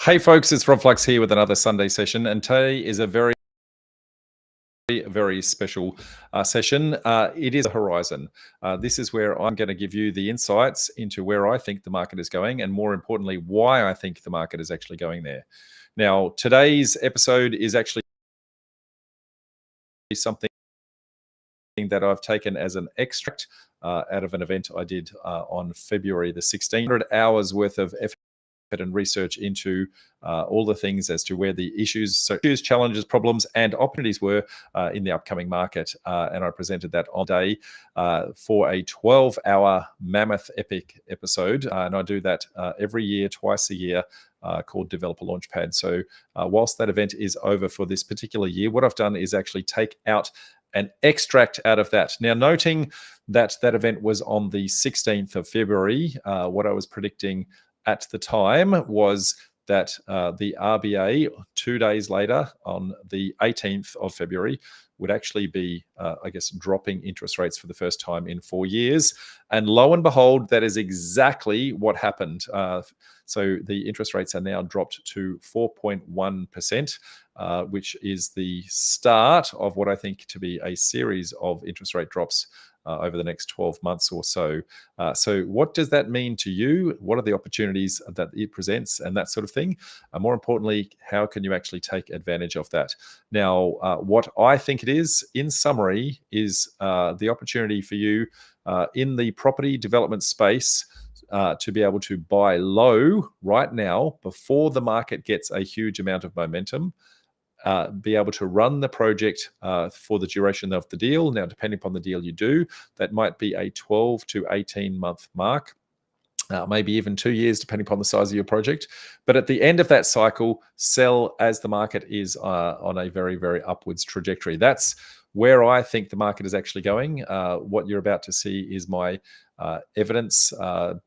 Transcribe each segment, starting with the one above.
Hey folks, it's Rob Flux here with another Sunday session, and today is a very special session. It is a horizon. This is where I'm going to give you the insights into where I think the market is going, and more importantly, why I think the market is actually going there. Now, today's episode is actually something that I've taken as an extract out of an event I did on February the 16th. 100 hours worth of effort and research into all the things as to where the issues, challenges, problems, and opportunities were in the upcoming market. And I presented that on day for a 12-hour mammoth epic episode. And I do that every year, twice a year, called Developer Launchpad. So whilst that event is over for this particular year, what I've done is actually take out an extract out of that. Now, noting that that event was on the 16th of February, what I was predicting at the time was that the RBA 2 days later, on the 18th of February, would actually be, dropping interest rates for the first time in 4 years. And lo and behold, that is exactly what happened. So the interest rates are now dropped to 4.1%, which is the start of what I think to be a series of interest rate drops over the next 12 months or so. So what does that mean to you? What are the opportunities that it presents and that sort of thing? More importantly, how can you actually take advantage of that? Now, what I think it is, in summary, is the opportunity for you in the property development space to be able to buy low right now before the market gets a huge amount of momentum. Be able to run the project for the duration of the deal. Now, depending upon the deal you do, that might be a 12 to 18 month mark, maybe even 2 years, depending upon the size of your project. But at the end of that cycle, sell as the market is on a very, very upwards trajectory. That's where I think the market is actually going. What you're about to see is my evidence, to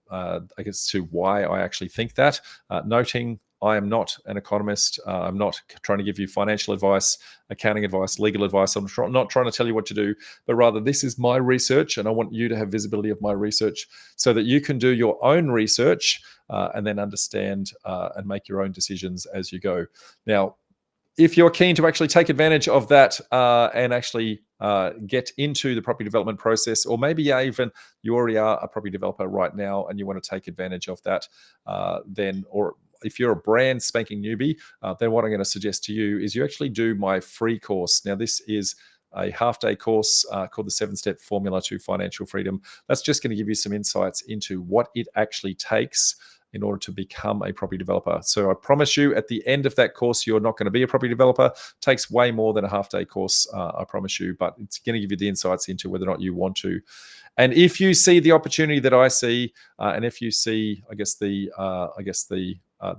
why I actually think that, noting I am not an economist. I'm not trying to give you financial advice, accounting advice, legal advice. I'm not trying to tell you what to do, but rather this is my research, and I want you to have visibility of my research so that you can do your own research and then understand and make your own decisions as you go. Now, if you're keen to actually take advantage of that and actually get into the property development process, or maybe even you already are a property developer right now and you want to take advantage of that, or if you're a brand spanking newbie, then what I'm going to suggest to you is you actually do my free course. Now, this is a half-day course called the 7-Step Formula to Financial Freedom. That's just going to give you some insights into what it actually takes in order to become a property developer. So I promise you, at the end of that course, you're not going to be a property developer. It takes way more than a half-day course, I promise you, but it's going to give you the insights into whether or not you want to. And if you see the opportunity that I see, and if you see,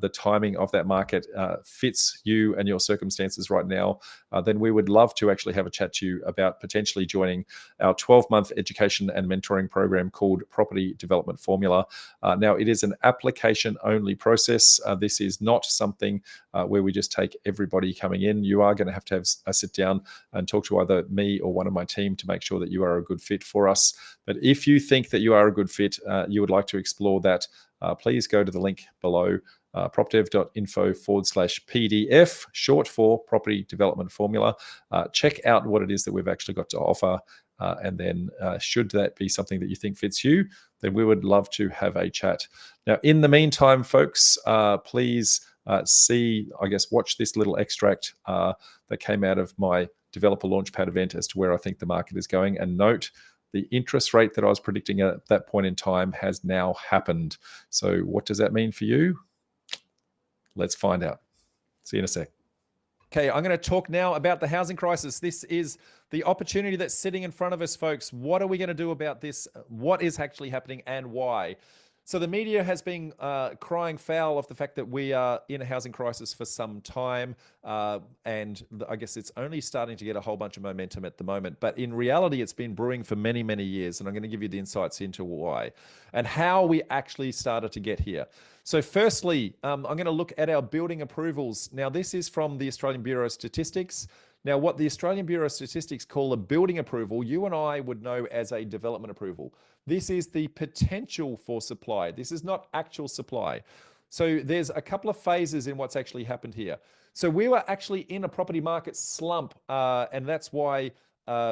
the timing of that market fits you and your circumstances right now, then we would love to actually have a chat to you about potentially joining our 12-month education and mentoring program called Property Development Formula. Now, it is an application-only process. This is not something where we just take everybody coming in. You are going to have a sit down and talk to either me or one of my team to make sure that you are a good fit for us. But if you think that you are a good fit, you would like to explore that, please go to the link below, propdev.info/PDF, short for Property Development Formula. Check out what it is that we've actually got to offer. And then should that be something that you think fits you, then we would love to have a chat. Now, in the meantime, folks, please watch this little extract that came out of my Developer Launchpad event as to where I think the market is going. And note, the interest rate that I was predicting at that point in time has now happened. So what does that mean for you? Let's find out. See you in a sec. Okay, I'm going to talk now about the housing crisis. This is the opportunity that's sitting in front of us, folks. What are we going to do about this? What is actually happening and why? So the media has been crying foul of the fact that we are in a housing crisis for some time. And I guess it's only starting to get a whole bunch of momentum at the moment. But in reality, it's been brewing for many, many years. And I'm going to give you the insights into why and how we actually started to get here. So firstly, I'm going to look at our building approvals. Now, this is from the Australian Bureau of Statistics. Now, what the Australian Bureau of Statistics call a building approval, you and I would know as a development approval. This is the potential for supply. This is not actual supply. So there's a couple of phases in what's actually happened here. So we were actually in a property market slump, and that's why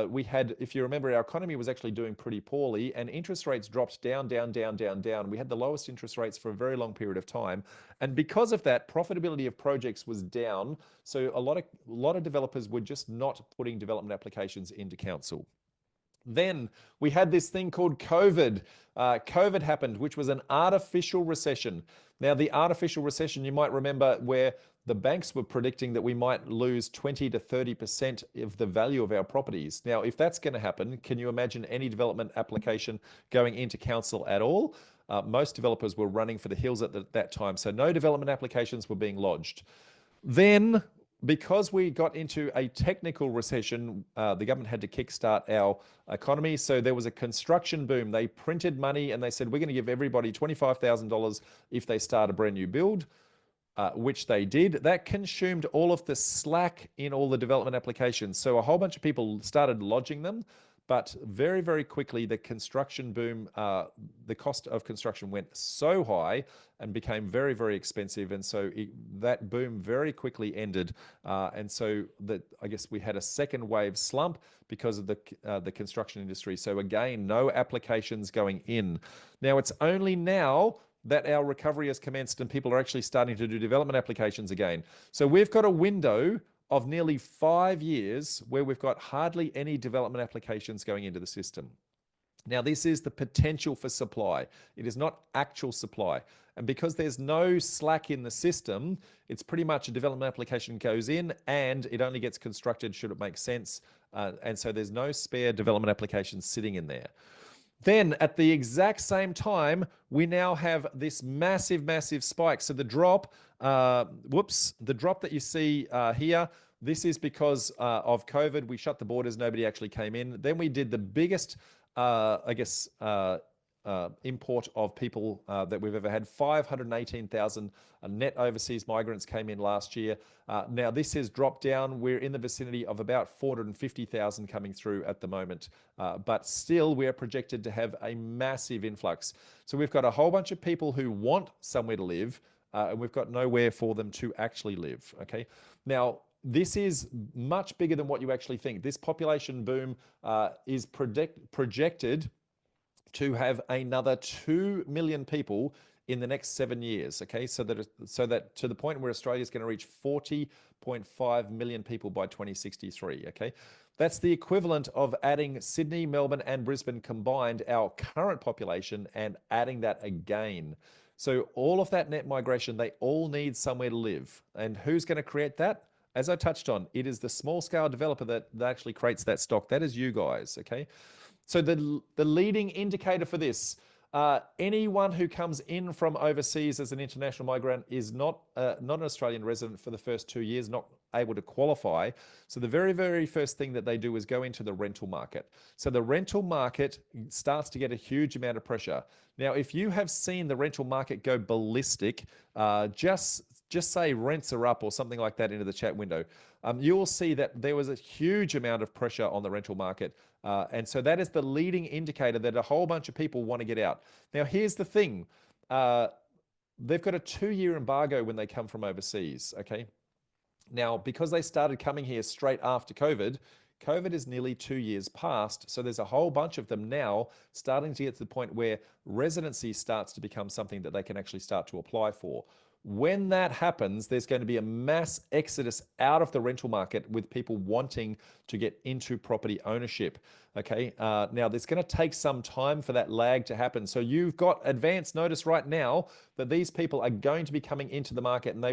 we had, if you remember, our economy was actually doing pretty poorly, and interest rates dropped down, down, down, down, down. We had the lowest interest rates for a very long period of time, and because of that, profitability of projects was down. So a lot of developers were just not putting development applications into council. Then we had this thing called COVID. COVID happened, which was an artificial recession. Now, the artificial recession, you might remember, where the banks were predicting that we might lose 20 to 30% of the value of our properties. Now, if that's going to happen, can you imagine any development application going into council at all? Most developers were running for the hills at that time, so no development applications were being lodged. Then, because we got into a technical recession, the government had to kickstart our economy. So there was a construction boom. They printed money and they said, we're going to give everybody $25,000 if they start a brand new build, which they did. That consumed all of the slack in all the development applications. So a whole bunch of people started lodging them. But very, very quickly, the construction boom, the cost of construction went so high and became very, very expensive. And so that boom very quickly ended. And so I guess we had a second wave slump because of the construction industry. So again, no applications going in. Now, it's only now that our recovery has commenced and people are actually starting to do development applications again. So we've got a window of nearly 5 years where we've got hardly any development applications going into the system. Now, this is the potential for supply. It is not actual supply. And because there's no slack in the system, it's pretty much a development application goes in and it only gets constructed should it make sense. And so there's no spare development applications sitting in there. Then at the exact same time, we now have this massive, massive spike. So the drop, the drop that you see here, this is because of COVID. We shut the borders, nobody actually came in. Then we did the biggest, import of people that we've ever had. 518,000 net overseas migrants came in last year. Now this has dropped down. We're in the vicinity of about 450,000 coming through at the moment. But still, we are projected to have a massive influx. So we've got a whole bunch of people who want somewhere to live, and we've got nowhere for them to actually live. Okay. Now, this is much bigger than what you actually think. This population boom is projected to have another 2 million people in the next 7 years. Okay, so that to the point where Australia is going to reach 40.5 million people by 2063. Okay, that's the equivalent of adding Sydney, Melbourne, and Brisbane combined, our current population, and adding that again. So all of that net migration, they all need somewhere to live. And who's going to create that? As I touched on, it is the small scale developer that actually creates that stock. That is you guys, okay? So the leading indicator for this, anyone who comes in from overseas as an international migrant is not an Australian resident for the first 2 years, not able to qualify. So the very, very first thing that they do is go into the rental market. So the rental market starts to get a huge amount of pressure. Now, if you have seen the rental market go ballistic, just say rents are up or something like that into the chat window, you will see that there was a huge amount of pressure on the rental market. And so that is the leading indicator that a whole bunch of people want to get out. Now, here's the thing. They've got a 2-year embargo when they come from overseas, okay? Now, because they started coming here straight after COVID, COVID is nearly 2 years past. So there's a whole bunch of them now starting to get to the point where residency starts to become something that they can actually start to apply for. When that happens, there's going to be a mass exodus out of the rental market with people wanting to get into property ownership. Okay, now there's going to take some time for that lag to happen. So you've got advance notice right now that these people are going to be coming into the market, and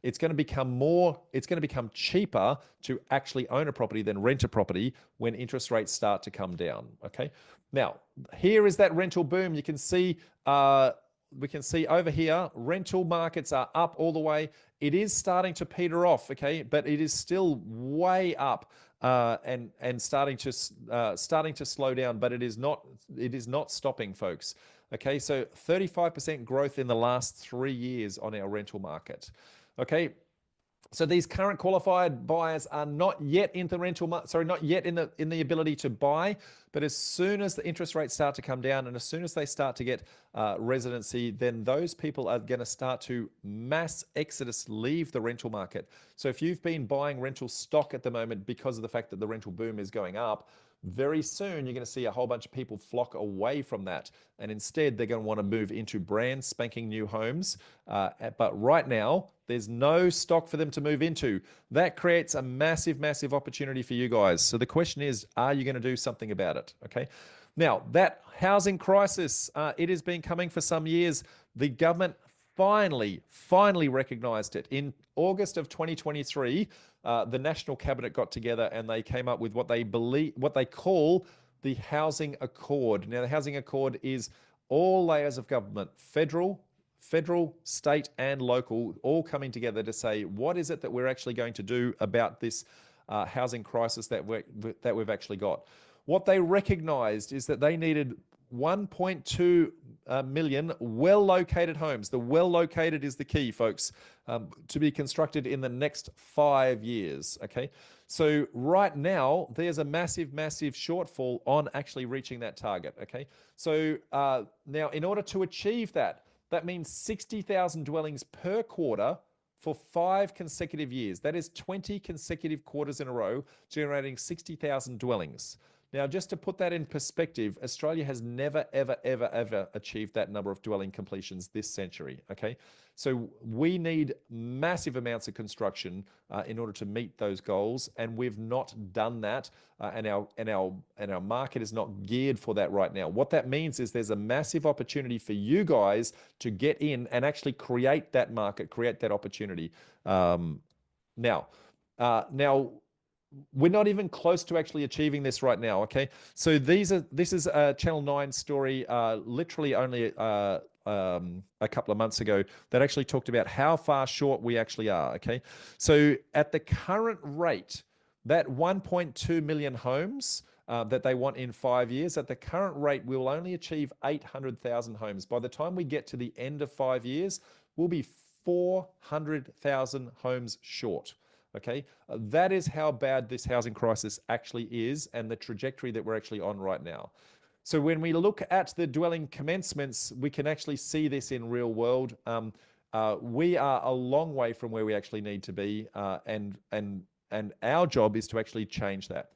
it's going to become cheaper to actually own a property than rent a property when interest rates start to come down. Okay, now here is that rental boom. You can see. We can see over here, rental markets are up all the way. It is starting to peter off, okay, but it is still way up and starting to slow down. But it is not stopping, folks. Okay, so 35% growth in the last 3 years on our rental market. Okay, So these current qualified buyers are not yet in the rental market, sorry, not yet in the ability to buy. But as soon as the interest rates start to come down and as soon as they start to get residency, then those people are going to start to mass exodus leave the rental market. So if you've been buying rental stock at the moment because of the fact that the rental boom is going up, very soon you're going to see a whole bunch of people flock away from that. And instead, they're going to want to move into brand spanking new homes. But right now, there's no stock for them to move into. That creates a massive, massive opportunity for you guys. So the question is, are you going to do something about it? Okay. Now, that housing crisis, it has been coming for some years. The government finally recognized it. In August of 2023, the National Cabinet got together and they came up with what they call the Housing Accord. Now, the Housing Accord is all layers of government, federal, state, and local, all coming together to say, what is it that we're actually going to do about this housing crisis that we've actually got? What they recognized is that they needed 1.2 million well-located homes. The well-located is the key, folks, to be constructed in the next 5 years, okay? So right now, there's a massive, massive shortfall on actually reaching that target, okay? So now, in order to achieve that, that means 60,000 dwellings per quarter for 5 consecutive years. That is 20 consecutive quarters in a row, generating 60,000 dwellings. Now, just to put that in perspective, Australia has never, ever, ever, ever achieved that number of dwelling completions this century, okay? So we need massive amounts of construction in order to meet those goals, and we've not done that, and our market is not geared for that right now. What that means is there's a massive opportunity for you guys to get in and actually create that market, create that opportunity. Now, we're not even close to actually achieving this right now, okay? So this is a Channel 9 story, literally only a couple of months ago, that actually talked about how far short we actually are, okay? So at the current rate, that 1.2 million homes that they want in 5 years, at the current rate, we will only achieve 800,000 homes. By the time we get to the end of 5 years, we'll be 400,000 homes short. Okay, that is how bad this housing crisis actually is and the trajectory that we're actually on right now. So when we look at the dwelling commencements, we can actually see this in real world. We are a long way from where we actually need to be, and our job is to actually change that.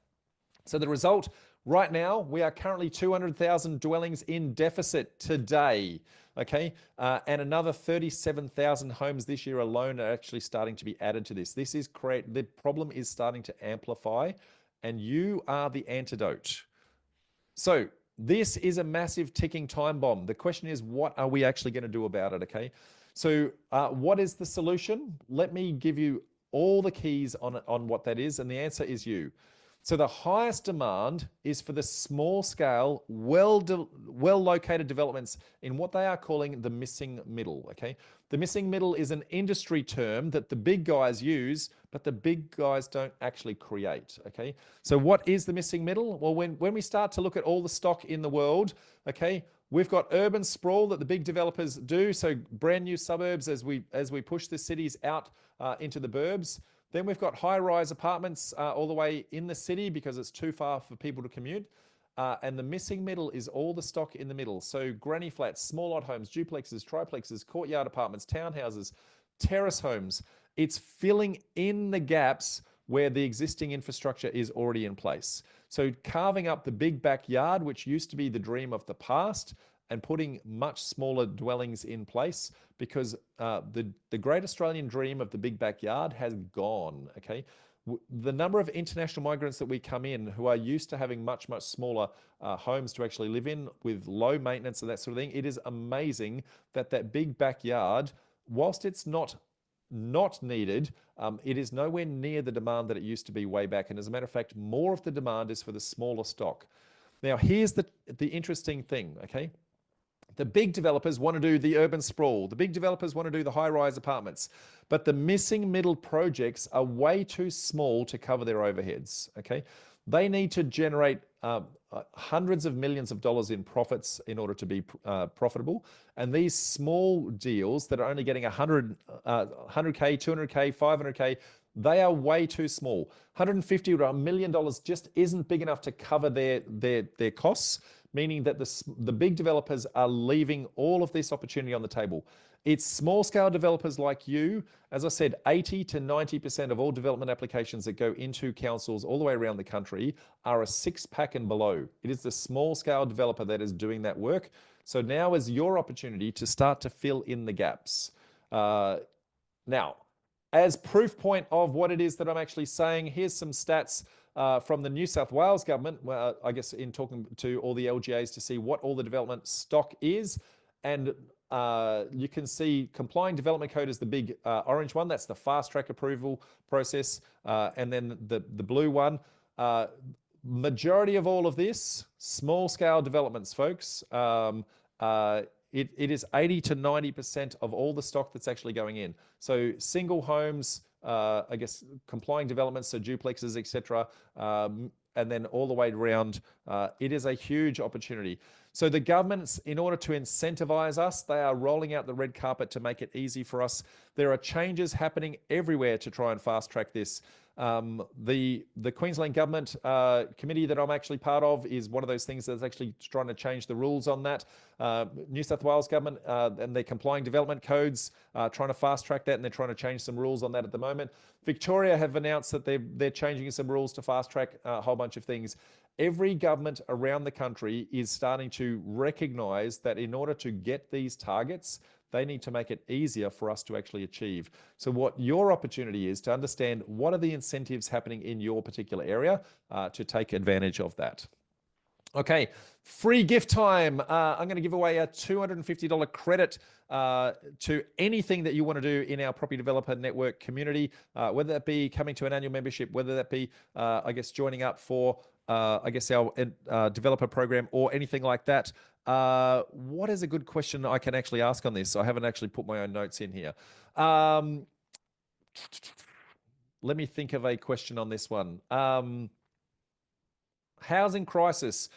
So the result, right now, we are currently 200,000 dwellings in deficit today, okay? And another 37,000 homes this year alone are actually starting to be added to this. The problem is starting to amplify, and you are the antidote. So this is a massive ticking time bomb. The question is, what are we actually going to do about it, okay? So what is the solution? Let me give you all the keys on what that is, and the answer is you. So the highest demand is for the small scale, well-located developments in what they are calling the missing middle, okay? The missing middle is an industry term that the big guys use, but the big guys don't actually create, okay? So what is the missing middle? Well, when we start to look at all the stock in the world, okay, we've got urban sprawl that the big developers do, so brand new suburbs as we push the cities out into the burbs. Then we've got high-rise apartments all the way in the city because it's too far for people to commute. And the missing middle is all the stock in the middle. So granny flats, small lot homes, duplexes, triplexes, courtyard apartments, townhouses, terrace homes. It's filling in the gaps where the existing infrastructure is already in place. So carving up the big backyard, which used to be the dream of the past, and putting much smaller dwellings in place, because the great Australian dream of the big backyard has gone, okay? The number of international migrants that we come in who are used to having much, much smaller homes to actually live in with low maintenance and that sort of thing, it is amazing that big backyard, whilst it's not needed, it is nowhere near the demand that it used to be way back. And as a matter of fact, more of the demand is for the smaller stock. Now, here's the interesting thing, okay? The big developers want to do the urban sprawl. The big developers want to do the high-rise apartments. But the missing middle projects are way too small to cover their overheads, okay? They need to generate hundreds of millions of dollars in profits in order to be profitable. And these small deals that are only getting 100K, 200K, 500K, they are way too small. 150 to $1 million just isn't big enough to cover their costs, meaning that the big developers are leaving all of this opportunity on the table. It's small scale developers like you. As I said, 80 to 90% of all development applications that go into councils all the way around the country are a 6-pack and below. It is the small scale developer that is doing that work. So now is your opportunity to start to fill in the gaps. Now, as proof point of what it is that I'm actually saying, here's some stats from the New South Wales government, I guess in talking to all the LGAs to see what all the development stock is. And you can see complying development code is the big orange one. That's the fast track approval process. And then the blue one, majority of all of this, small scale developments, folks. It is 80 to 90% of all the stock that's actually going in. So single homes, I guess complying developments, so duplexes, etc., and then all the way around, it is a huge opportunity. So the governments, in order to incentivize us, they are rolling out the red carpet to make it easy for us. There are changes happening everywhere to try and fast track this. The Queensland Government committee that I'm actually part of is one of those things that's actually trying to change the rules on that. New South Wales Government and their complying development codes trying to fast track that, and they're trying to change some rules on that at the moment. Victoria have announced that they're changing some rules to fast track a whole bunch of things. Every government around the country is starting to recognize that in order to get these targets, they need to make it easier for us to actually achieve. So what your opportunity is to understand what are the incentives happening in your particular area to take advantage of that. Okay, free gift time. I'm going to give away a $250 credit to anything that you want to do in our Property Developer Network community, whether that be coming to an annual membership, whether that be, I guess, joining up for, I guess, our developer program or anything like that. What is a good question I can actually ask on this? I haven't actually put my own notes in here. Let me think of a question on this one. Housing crisis.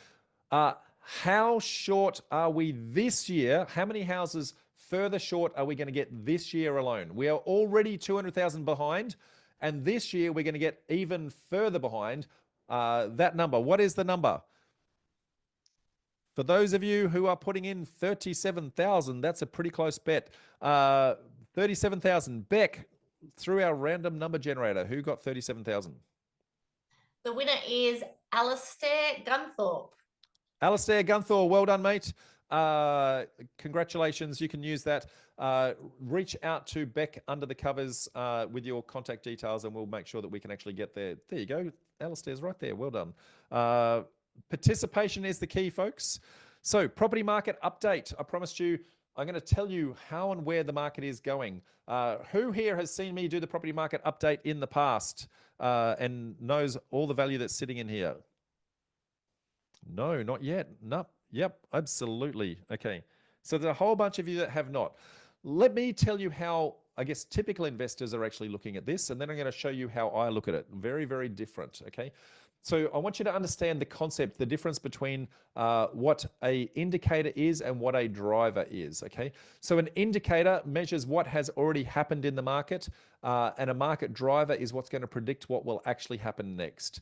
How short are we this year? How many houses further short are we going to get this year alone? We are already 200,000 behind, and this year we're going to get even further behind that number. What is the number? For those of you who are putting in 37,000, that's a pretty close bet. 37,000. Beck, through our random number generator, who got 37,000? The winner is Alistair Gunthorpe. Alistair Gunthorpe, well done, mate. Congratulations. You can use that. Reach out to Beck under the covers with your contact details, and we'll make sure that we can actually get there. There you go. Alistair's right there. Well done. Participation is the key, folks. So, property market update. I promised you I'm going to tell you how and where the market is going. Who here has seen me do the property market update in the past and knows all the value that's sitting in here? No, not yet. No. Yep, absolutely. Okay. So there's a whole bunch of you that have not. Let me tell you how, I guess, typical investors are actually looking at this, and then I'm going to show you how I look at it. Very, very different. Okay. So I want you to understand the concept, the difference between what an indicator is and what a driver is. Okay. So an indicator measures what has already happened in the market, and a market driver is what's going to predict what will actually happen next.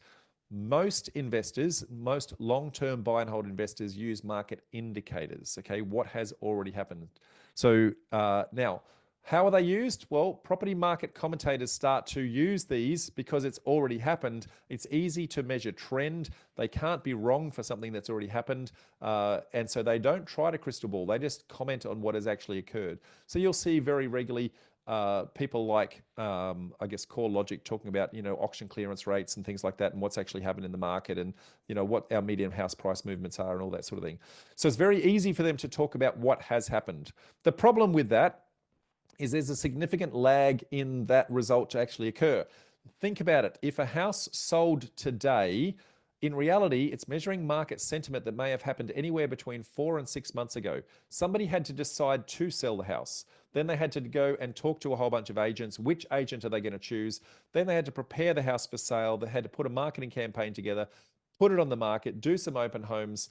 Most investors, most long-term buy and hold investors use market indicators, okay? What has already happened. So now, how are they used? Well, property market commentators start to use these because it's already happened. It's easy to measure trend. They can't be wrong for something that's already happened. And so they don't try to crystal ball. They just comment on what has actually occurred. So you'll see very regularly people like, I guess, CoreLogic talking about, auction clearance rates and things like that, and what's actually happened in the market, and, what our median house price movements are and all that sort of thing. So it's very easy for them to talk about what has happened. The problem with that is there's a significant lag in that result to actually occur. Think about it. If a house sold today In reality, it's measuring market sentiment that may have happened anywhere between 4 and 6 months ago. Somebody had to decide to sell the house. Then they had to go and talk to a whole bunch of agents. Which agent are they going to choose? Then they had to prepare the house for sale. They had to put a marketing campaign together, put it on the market, do some open homes,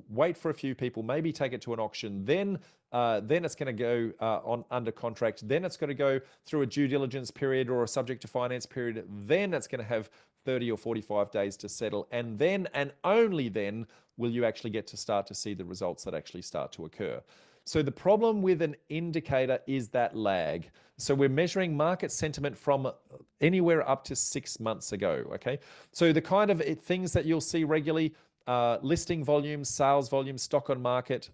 wait for a few people, maybe take it to an auction. Then it's going to go on under contract. Then it's going to go through a due diligence period or a subject to finance period. Then it's going to have 30 or 45 days to settle. And then, and only then, will you actually get to start to see the results that actually start to occur. So the problem with an indicator is that lag. So we're measuring market sentiment from anywhere up to 6 months ago, okay? So the kind of things that you'll see regularly, listing volumes, sales volumes, stock on market,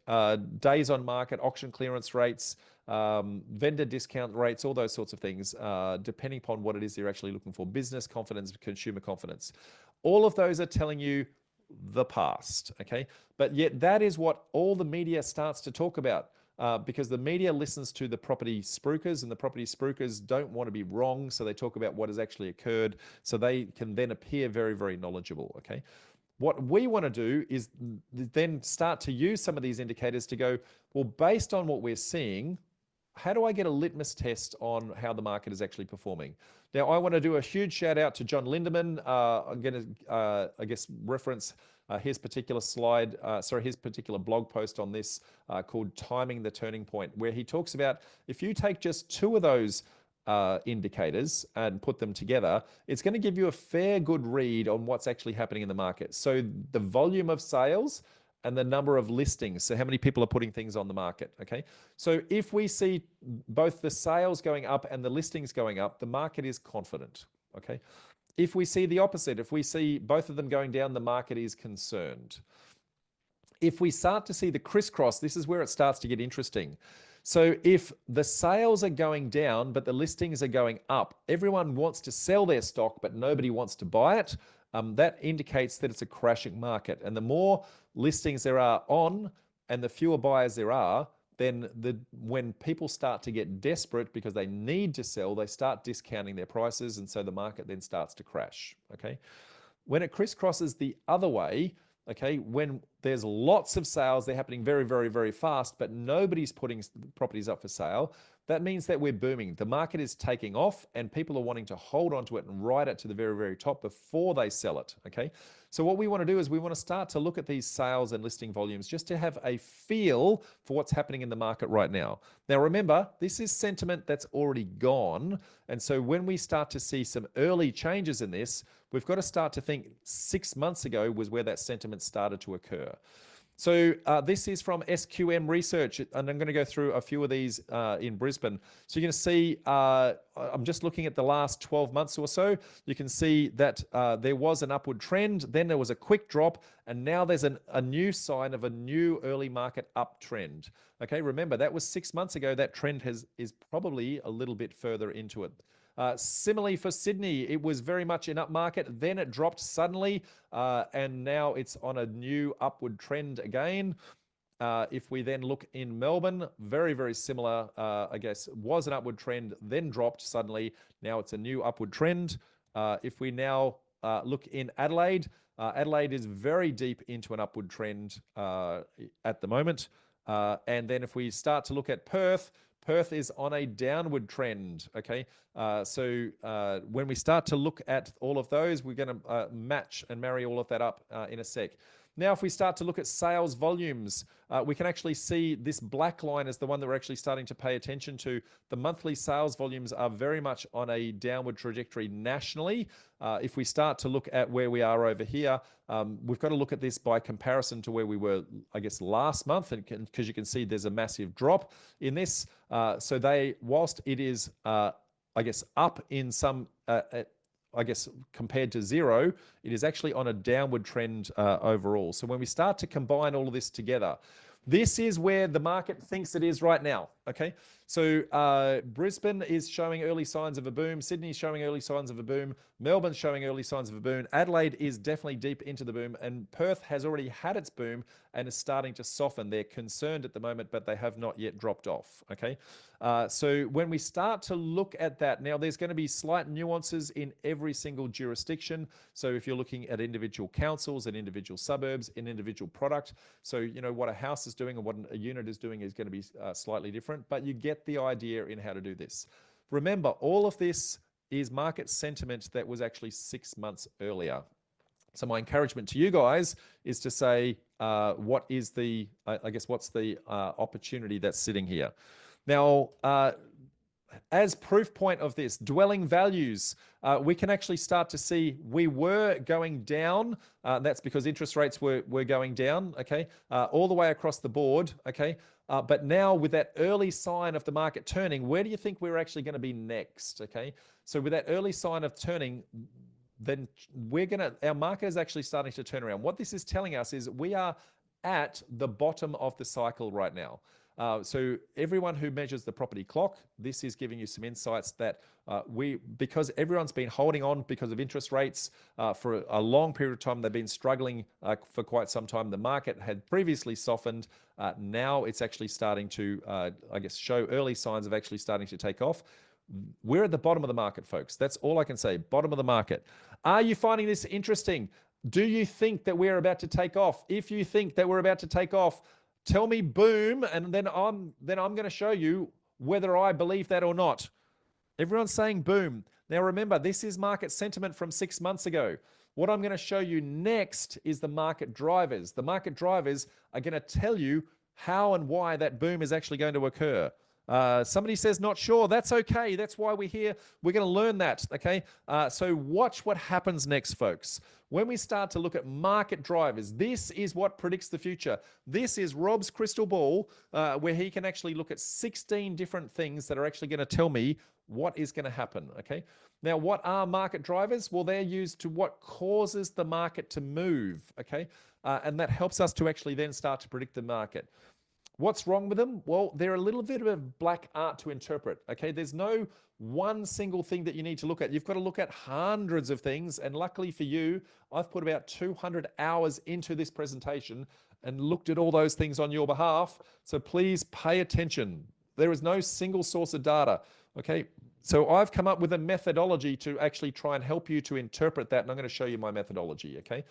days on market, auction clearance rates, vendor discount rates, all those sorts of things, depending upon what it is you're actually looking for, business confidence, consumer confidence. All of those are telling you the past, okay? But yet that is what all the media starts to talk about, because the media listens to the property spruikers, and the property spruikers don't want to be wrong, so they talk about what has actually occurred, so they can then appear very, very knowledgeable, okay? What we want to do is then start to use some of these indicators to go, well, based on what we're seeing, how do I get a litmus test on how the market is actually performing? Now, I want to do a huge shout out to John Lindemann. I'm going to, I guess, reference his particular slide, his particular blog post on this called Timing the Turning Point, where he talks about if you take just two of those indicators and put them together, it's going to give you a fair good read on what's actually happening in the market. So the volume of sales and the number of listings. So how many people are putting things on the market, okay? So if we see both the sales going up and the listings going up, the market is confident, okay? If we see the opposite, if we see both of them going down, the market is concerned. If we start to see the crisscross, this is where it starts to get interesting. So if the sales are going down, but the listings are going up, everyone wants to sell their stock, but nobody wants to buy it, that indicates that it's a crashing market. And the more listings there are on and the fewer buyers there are, then when people start to get desperate because they need to sell, they start discounting their prices, and so the market then starts to crash, okay? When it crisscrosses the other way, okay, when there's lots of sales, they're happening very, very, very fast, but nobody's putting properties up for sale, that means that we're booming. The market is taking off and people are wanting to hold on to it and ride it to the very, very top before they sell it, okay? So what we want to do is we want to start to look at these sales and listing volumes just to have a feel for what's happening in the market right now. Now, remember, this is sentiment that's already gone. And so when we start to see some early changes in this, we've got to start to think 6 months ago was where that sentiment started to occur. So this is from SQM Research, and I'm going to go through a few of these in Brisbane. So you're going to see, I'm just looking at the last 12 months or so. You can see that there was an upward trend, then there was a quick drop, and now there's a new sign of a new early market uptrend. Okay, remember, that was 6 months ago. That trend is probably a little bit further into it. Similarly for Sydney, it was very much in upmarket, then it dropped suddenly, and now it's on a new upward trend again. If we then look in Melbourne, very, very similar, I guess, was an upward trend, then dropped suddenly. Now it's a new upward trend. If we now look in Adelaide, Adelaide is very deep into an upward trend at the moment. And then if we start to look at Perth, Perth is on a downward trend, okay? So when we start to look at all of those, we're going to match and marry all of that up in a sec. Now, if we start to look at sales volumes, we can actually see this black line is the one that we're actually starting to pay attention to. The monthly sales volumes are very much on a downward trajectory nationally. If we start to look at where we are over here, we've got to look at this by comparison to where we were, I guess, last month, and because you can see there's a massive drop in this. So whilst it is, I guess, up in some, I guess, compared to zero, it is actually on a downward trend overall. So when we start to combine all of this together, this is where the market thinks it is right now, okay? So Brisbane is showing early signs of a boom. Sydney's showing early signs of a boom. Melbourne's showing early signs of a boom. Adelaide is definitely deep into the boom. And Perth has already had its boom and is starting to soften. They're concerned at the moment, but they have not yet dropped off. Okay. So when we start to look at that, now there's going to be slight nuances in every single jurisdiction. So if you're looking at individual councils and individual suburbs, in individual product, so you know what a house is doing and what a unit is doing is going to be slightly different, but you get the idea in how to do this. Remember, all of this is market sentiment that was actually 6 months earlier. So my encouragement to you guys is to say, what is the, I guess, what's the opportunity that's sitting here? Now, as proof point of this, dwelling values, we can actually start to see we were going down. That's because interest rates were going down, okay, all the way across the board, okay. But now with that early sign of the market turning, where do you think we're actually going to be next, okay? So with that early sign of turning, then our market is actually starting to turn around. What this is telling us is we are at the bottom of the cycle right now. So everyone who measures the property clock, this is giving you some insights that because everyone's been holding on because of interest rates for a long period of time, they've been struggling for quite some time. The market had previously softened. Now it's actually starting to, I guess, show early signs of actually starting to take off. We're at the bottom of the market, folks. That's all I can say. Bottom of the market. Are you finding this interesting? Do you think that we're about to take off? If you think that we're about to take off, tell me boom, and then I'm going to show you whether I believe that or not. Everyone's saying boom. Now remember, this is market sentiment from 6 months ago. What I'm going to show you next is the market drivers. The market drivers are going to tell you how and why that boom is actually going to occur. Somebody says not sure. That's okay. That's why we're here. We're going to learn that. Okay. So watch what happens next, folks. When we start to look at market drivers, this is what predicts the future. This is Rob's crystal ball, where he can actually look at 16 different things that are actually going to tell me what is going to happen. Okay. Now, what are market drivers? Well, they're used to what causes the market to move. Okay. And that helps us to actually then start to predict the market. What's wrong with them? Well, they're a little bit of a black art to interpret, okay? There's no one single thing that you need to look at. You've got to look at hundreds of things, and luckily for you, I've put about 200 hours into this presentation and looked at all those things on your behalf, so please pay attention. There is no single source of data, okay? So I've come up with a methodology to actually try and help you to interpret that, and I'm going to show you my methodology, okay?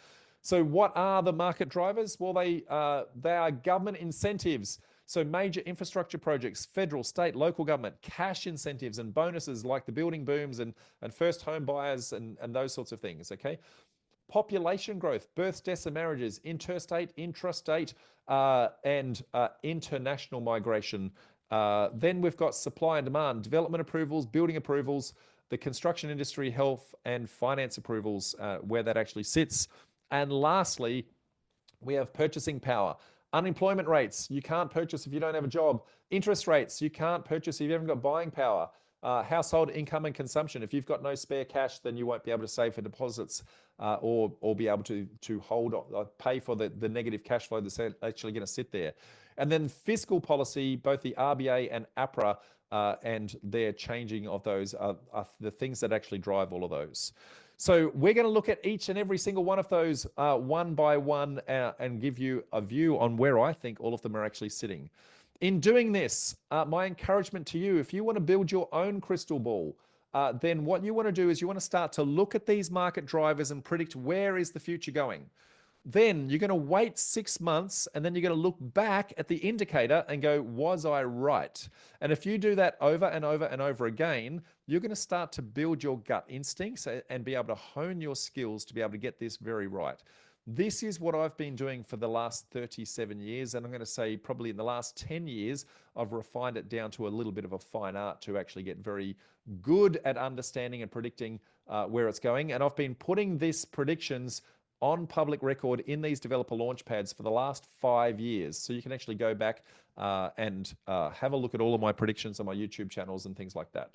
So what are the market drivers? Well, they are government incentives. So major infrastructure projects, federal, state, local government, cash incentives and bonuses like the building booms and first home buyers and those sorts of things, okay? Population growth, births, deaths and marriages, interstate, intrastate, and international migration. Then we've got supply and demand, development approvals, building approvals, the construction industry, health and finance approvals, where that actually sits. And lastly, we have purchasing power. Unemployment rates, you can't purchase if you don't have a job. Interest rates, you can't purchase if you haven't got buying power. Household income and consumption. If you've got no spare cash, then you won't be able to save for deposits or be able to hold pay for the negative cash flow that's actually going to sit there. And then fiscal policy, both the RBA and APRA and their changing of those are the things that actually drive all of those. So we're going to look at each and every single one of those one by one and give you a view on where I think all of them are actually sitting. In doing this, my encouragement to you, if you want to build your own crystal ball, then what you want to do is you want to start to look at these market drivers and predict where is the future going. Then you're going to wait 6 months and then you're going to look back at the indicator and go, was I right? And if you do that over and over and over again, you're going to start to build your gut instincts and be able to hone your skills to be able to get this very right. This is what I've been doing for the last 37 years. And I'm going to say probably in the last 10 years, I've refined it down to a little bit of a fine art to actually get very good at understanding and predicting where it's going. And I've been putting these predictions on public record in these developer launch pads for the last 5 years. So you can actually go back and have a look at all of my predictions on my YouTube channels and things like that.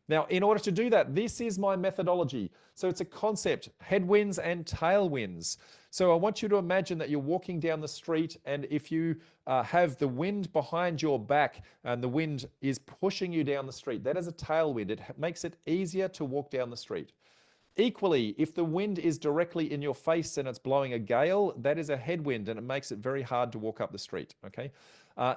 Now, in order to do that, this is my methodology. So it's a concept, headwinds and tailwinds. So I want you to imagine that you're walking down the street, and if you have the wind behind your back and the wind is pushing you down the street, that is a tailwind. It makes it easier to walk down the street. Equally, if the wind is directly in your face and it's blowing a gale, that is a headwind and it makes it very hard to walk up the street, okay?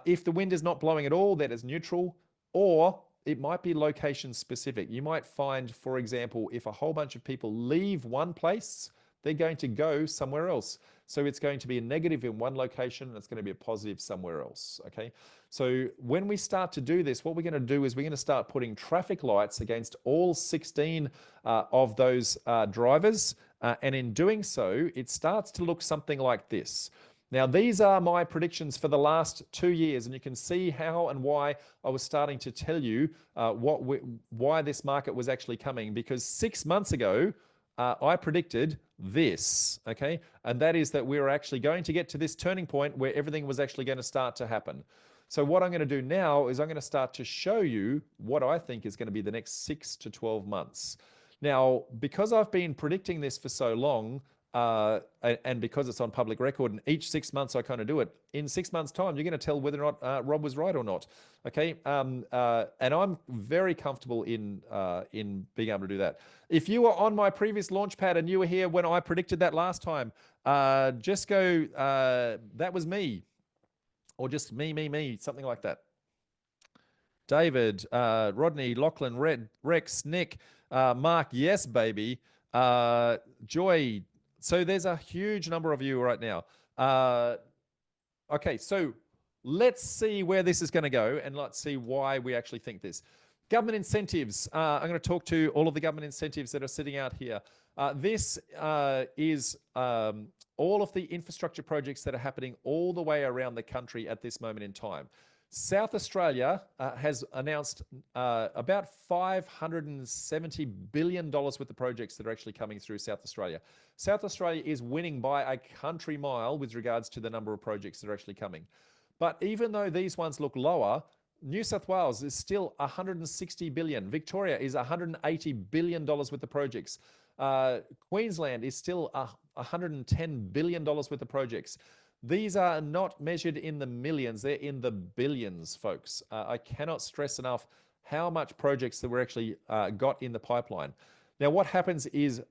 If the wind is not blowing at all, that is neutral, or it might be location specific. You might find, for example, if a whole bunch of people leave one place, they're going to go somewhere else. So it's going to be a negative in one location and it's going to be a positive somewhere else, okay? So when we start to do this, what we're going to do is we're going to start putting traffic lights against all 16 of those drivers. And in doing so, it starts to look something like this. Now, these are my predictions for the last 2 years, and you can see how and why I was starting to tell you why this market was actually coming, because 6 months ago, I predicted this, okay? And that is that we were actually going to get to this turning point where everything was actually going to start to happen. So what I'm going to do now is I'm going to start to show you what I think is going to be the next 6 to 12 months. Now, because I've been predicting this for so long, and because it's on public record, and each 6 months I kind of do it, in 6 months' time, you're going to tell whether or not Rob was right or not. Okay, and I'm very comfortable in being able to do that. If you were on my previous Launchpad and you were here when I predicted that last time, just go, that was me, or just me, something like that. David, Rodney, Lachlan, Rex, Nick, Mark, yes, baby. Joy. So there's a huge number of you right now. Okay, so let's see where this is going to go, and let's see why we actually think this. Government incentives. I'm going to talk to all of the government incentives that are sitting out here. This is all of the infrastructure projects that are happening all the way around the country at this moment in time. South Australia has announced about $570 billion worth of projects that are actually coming through South Australia. South Australia is winning by a country mile with regards to the number of projects that are actually coming. But even though these ones look lower, New South Wales is still $160 billion. Victoria is $180 billion worth of projects. Queensland is still $110 billion worth of projects. These are not measured in the millions, they're in the billions, folks. I cannot stress enough how much projects that we're actually got in the pipeline. Now, what happens is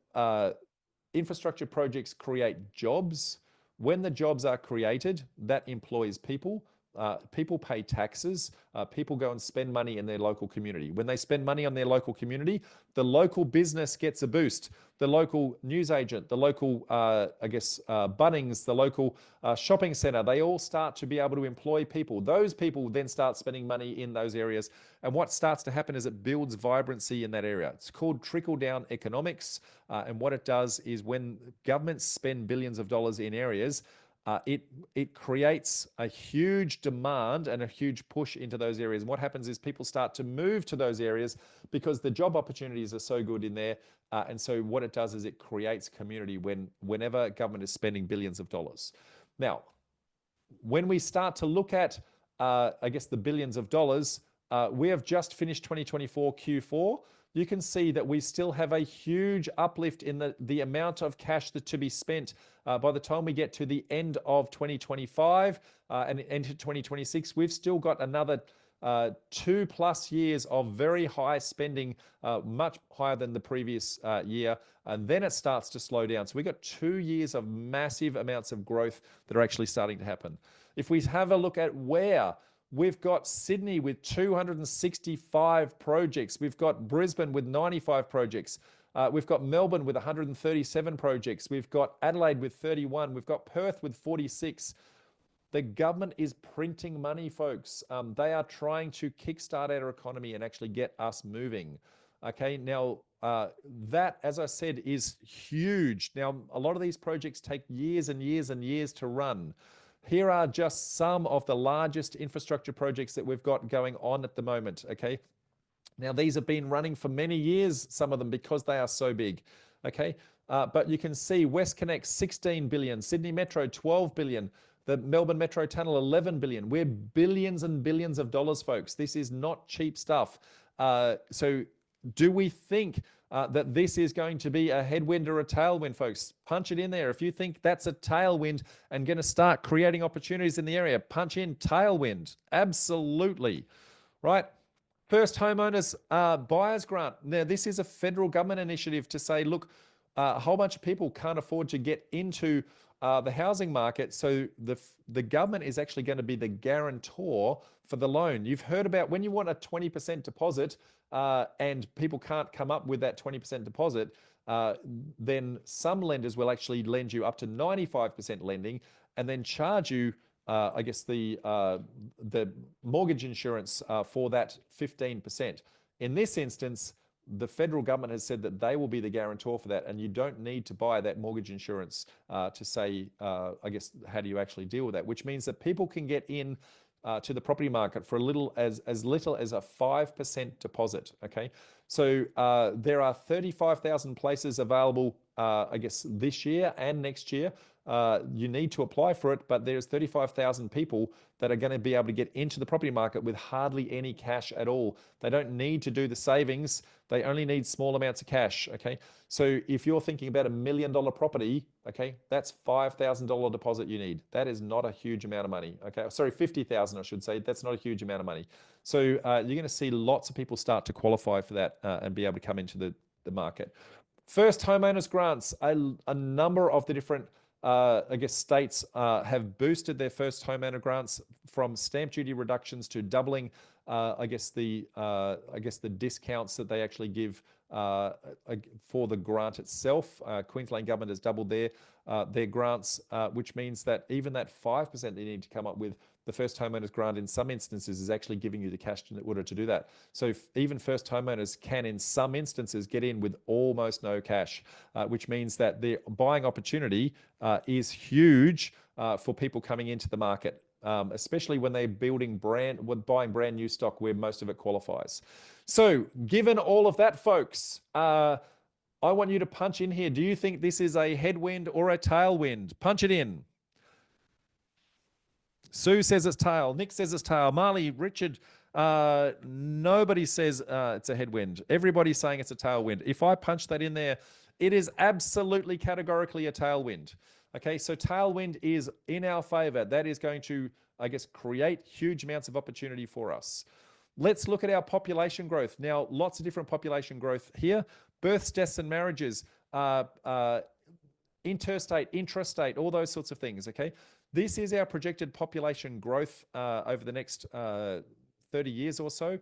infrastructure projects create jobs. When the jobs are created, that employs people. People pay taxes. People go and spend money in their local community. When they spend money on their local community, the local business gets a boost. The local newsagent, the local, Bunnings, the local shopping center, they all start to be able to employ people. Those people then start spending money in those areas. And what starts to happen is it builds vibrancy in that area. It's called trickle-down economics. And what it does is when governments spend billions of dollars in areas, it creates a huge demand and a huge push into those areas. And what happens is people start to move to those areas because the job opportunities are so good in there. And so what it does is it creates community whenever government is spending billions of dollars. Now, when we start to look at, the billions of dollars, we have just finished 2024 Q4. You can see that we still have a huge uplift in the amount of cash that to be spent by the time we get to the end of 2025 and into 2026. We've still got another 2+ years of very high spending, much higher than the previous year, and then it starts to slow down. So we've got 2 years of massive amounts of growth that are actually starting to happen. If we have a look at where, we've got Sydney with 265 projects. We've got Brisbane with 95 projects. We've got Melbourne with 137 projects. We've got Adelaide with 31. We've got Perth with 46. The government is printing money, folks. They are trying to kickstart our economy and actually get us moving. Okay, now that, as I said, is huge. Now, a lot of these projects take years and years and years to run. Here are just some of the largest infrastructure projects that we've got going on at the moment, okay? Now, these have been running for many years, some of them, because they are so big, okay? But you can see WestConnect, 16 billion, Sydney Metro, 12 billion, the Melbourne Metro Tunnel, 11 billion. We're billions and billions of dollars, folks. This is not cheap stuff. So Do we think that this is going to be a headwind or a tailwind, folks? Punch it in there. If you think that's a tailwind and going to start creating opportunities in the area, punch in tailwind. Absolutely. Right? First homeowners buyers grant. Now, this is a federal government initiative to say, look, a whole bunch of people can't afford to get into the housing market. So the government is actually going to be the guarantor for the loan. You've heard about when you want a 20% deposit and people can't come up with that 20% deposit, then some lenders will actually lend you up to 95% lending and then charge you I guess the mortgage insurance for that 15%. In this instance, the federal government has said that they will be the guarantor for that, and you don't need to buy that mortgage insurance to say, I guess, how do you actually deal with that? Which means that people can get in to the property market for as little as a 5% deposit. Okay, so there are 35,000 places available, I guess, this year and next year. You need to apply for it, but there's 35,000 people that are going to be able to get into the property market with hardly any cash at all. They don't need to do the savings. They only need small amounts of cash. Okay, so if you're thinking about $1 million property, okay, that's $5,000 deposit you need. That is not a huge amount of money. Okay, sorry, 50,000, I should say. That's not a huge amount of money. So you're going to see lots of people start to qualify for that and be able to come into the market. First homeowners grants. A number of the different I guess states have boosted their first homeowner grants from stamp duty reductions to doubling. I guess the discounts that they actually give for the grant itself. Queensland government has doubled their grants, which means that even that 5% they need to come up with, the first homeowners grant in some instances is actually giving you the cash in order to do that. So even first homeowners can in some instances get in with almost no cash, which means that the buying opportunity is huge for people coming into the market, especially when they're buying brand new stock where most of it qualifies. So given all of that, folks, I want you to punch in here. Do you think this is a headwind or a tailwind? Punch it in. Sue says it's tail. Nick says it's tail. Marley, Richard, nobody says it's a headwind. Everybody's saying it's a tailwind. If I punch that in there, it is absolutely categorically a tailwind. Okay, so tailwind is in our favor. That is going to, I guess, create huge amounts of opportunity for us. Let's look at our population growth. Now, lots of different population growth here. Births, deaths, and marriages, interstate, intrastate, all those sorts of things, okay? This is our projected population growth over the next 30 years or so.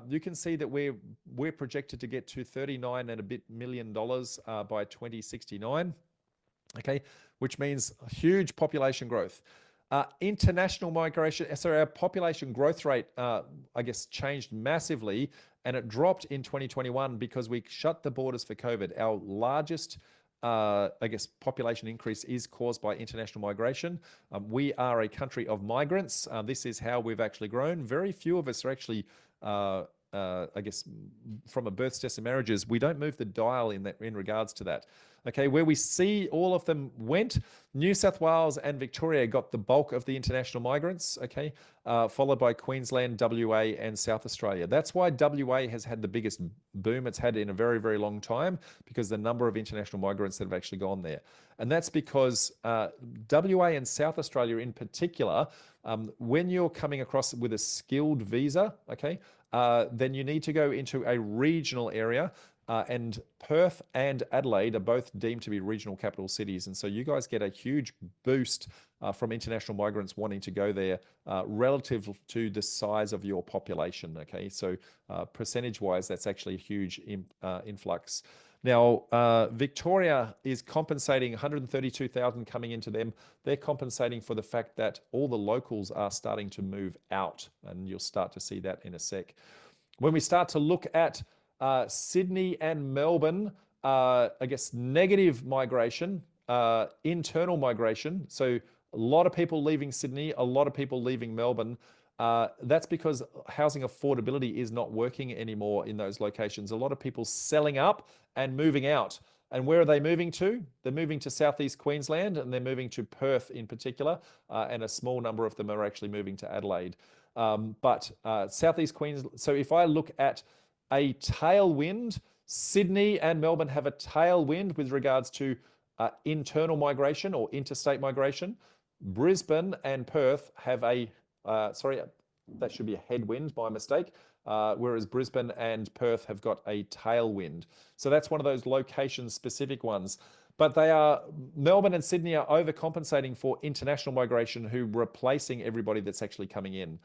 You can see that we're projected to get to $39 and a bit million by 2069, okay? Which means huge population growth. International migration, so our population growth rate, I guess, changed massively, and it dropped in 2021 because we shut the borders for COVID. Our largest I guess, population increase is caused by international migration. We are a country of migrants. This is how we've actually grown. Very few of us are actually, I guess, from a births, deaths, and marriages. We don't move the dial in regards to that. Okay, where we see all of them went, New South Wales and Victoria got the bulk of the international migrants, okay, followed by Queensland, WA, and South Australia. That's why WA has had the biggest boom it's had in a very, very long time, because the number of international migrants that have actually gone there. And that's because WA and South Australia in particular, when you're coming across with a skilled visa, okay, then you need to go into a regional area. And Perth and Adelaide are both deemed to be regional capital cities. And so you guys get a huge boost from international migrants wanting to go there relative to the size of your population. Okay, so percentage-wise, that's actually a huge influx. Now, Victoria is compensating 132,000 coming into them. They're compensating for the fact that all the locals are starting to move out, and you'll start to see that in a sec. When we start to look at Sydney and Melbourne, I guess negative migration, internal migration. So a lot of people leaving Sydney, a lot of people leaving Melbourne. That's because housing affordability is not working anymore in those locations. A lot of people selling up and moving out. And where are they moving to? They're moving to Southeast Queensland, and they're moving to Perth in particular, and a small number of them are actually moving to Adelaide. But Southeast Queensland, so if I look at a tailwind. Sydney and Melbourne have a tailwind with regards to internal migration or interstate migration. Brisbane and Perth have a, sorry, that should be a headwind, my mistake. Whereas Brisbane and Perth have got a tailwind. So that's one of those location-specific ones. But they are, Melbourne and Sydney are overcompensating for international migration who are replacing everybody that's actually coming in.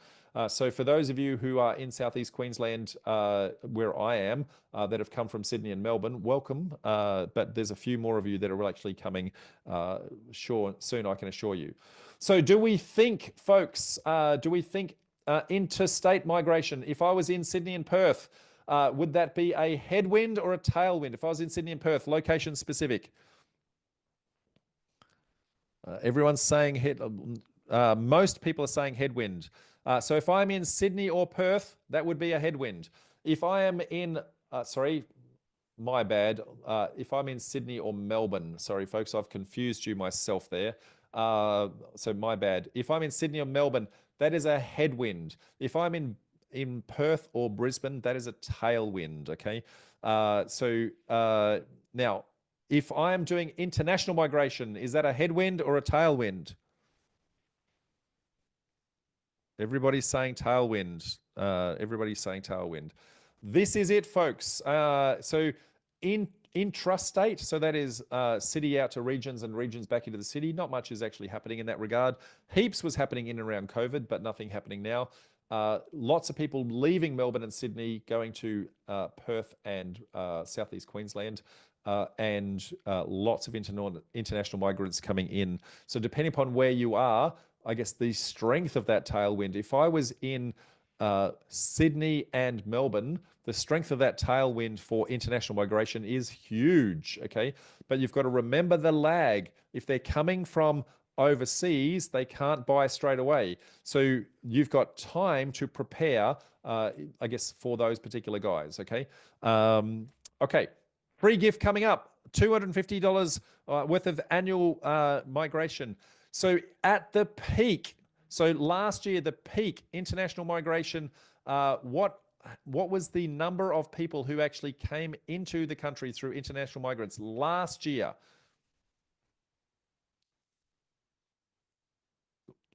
So for those of you who are in Southeast Queensland, where I am, that have come from Sydney and Melbourne, welcome. But there's a few more of you that are actually coming soon, I can assure you. So do we think, folks, interstate migration, if I was in Sydney and Perth, would that be a headwind or a tailwind? If I was in Sydney and Perth, location specific. Everyone's saying most people are saying headwind. So if I'm in Sydney or Perth, that would be a headwind. If I am in, sorry, my bad. If I'm in Sydney or Melbourne, sorry, folks, I've confused you myself there. So my bad. If I'm in Sydney or Melbourne, that is a headwind. If I'm in Perth or Brisbane, that is a tailwind, okay? Now, if I am doing international migration, is that a headwind or a tailwind? Everybody's saying tailwind. Everybody's saying tailwind. This is it, folks. So intrastate, so that is city out to regions and regions back into the city. Not much is actually happening in that regard. Heaps was happening in and around COVID, but nothing happening now. Lots of people leaving Melbourne and Sydney, going to Perth and Southeast Queensland, and lots of international migrants coming in. So depending upon where you are, I guess the strength of that tailwind, if I was in Sydney and Melbourne, the strength of that tailwind for international migration is huge, okay? But you've got to remember the lag. If they're coming from overseas, they can't buy straight away. So you've got time to prepare, I guess, for those particular guys, okay? Okay, free gift coming up, $250 worth of annual migration. So at the peak, so last year, the peak international migration, what was the number of people who actually came into the country through international migrants last year?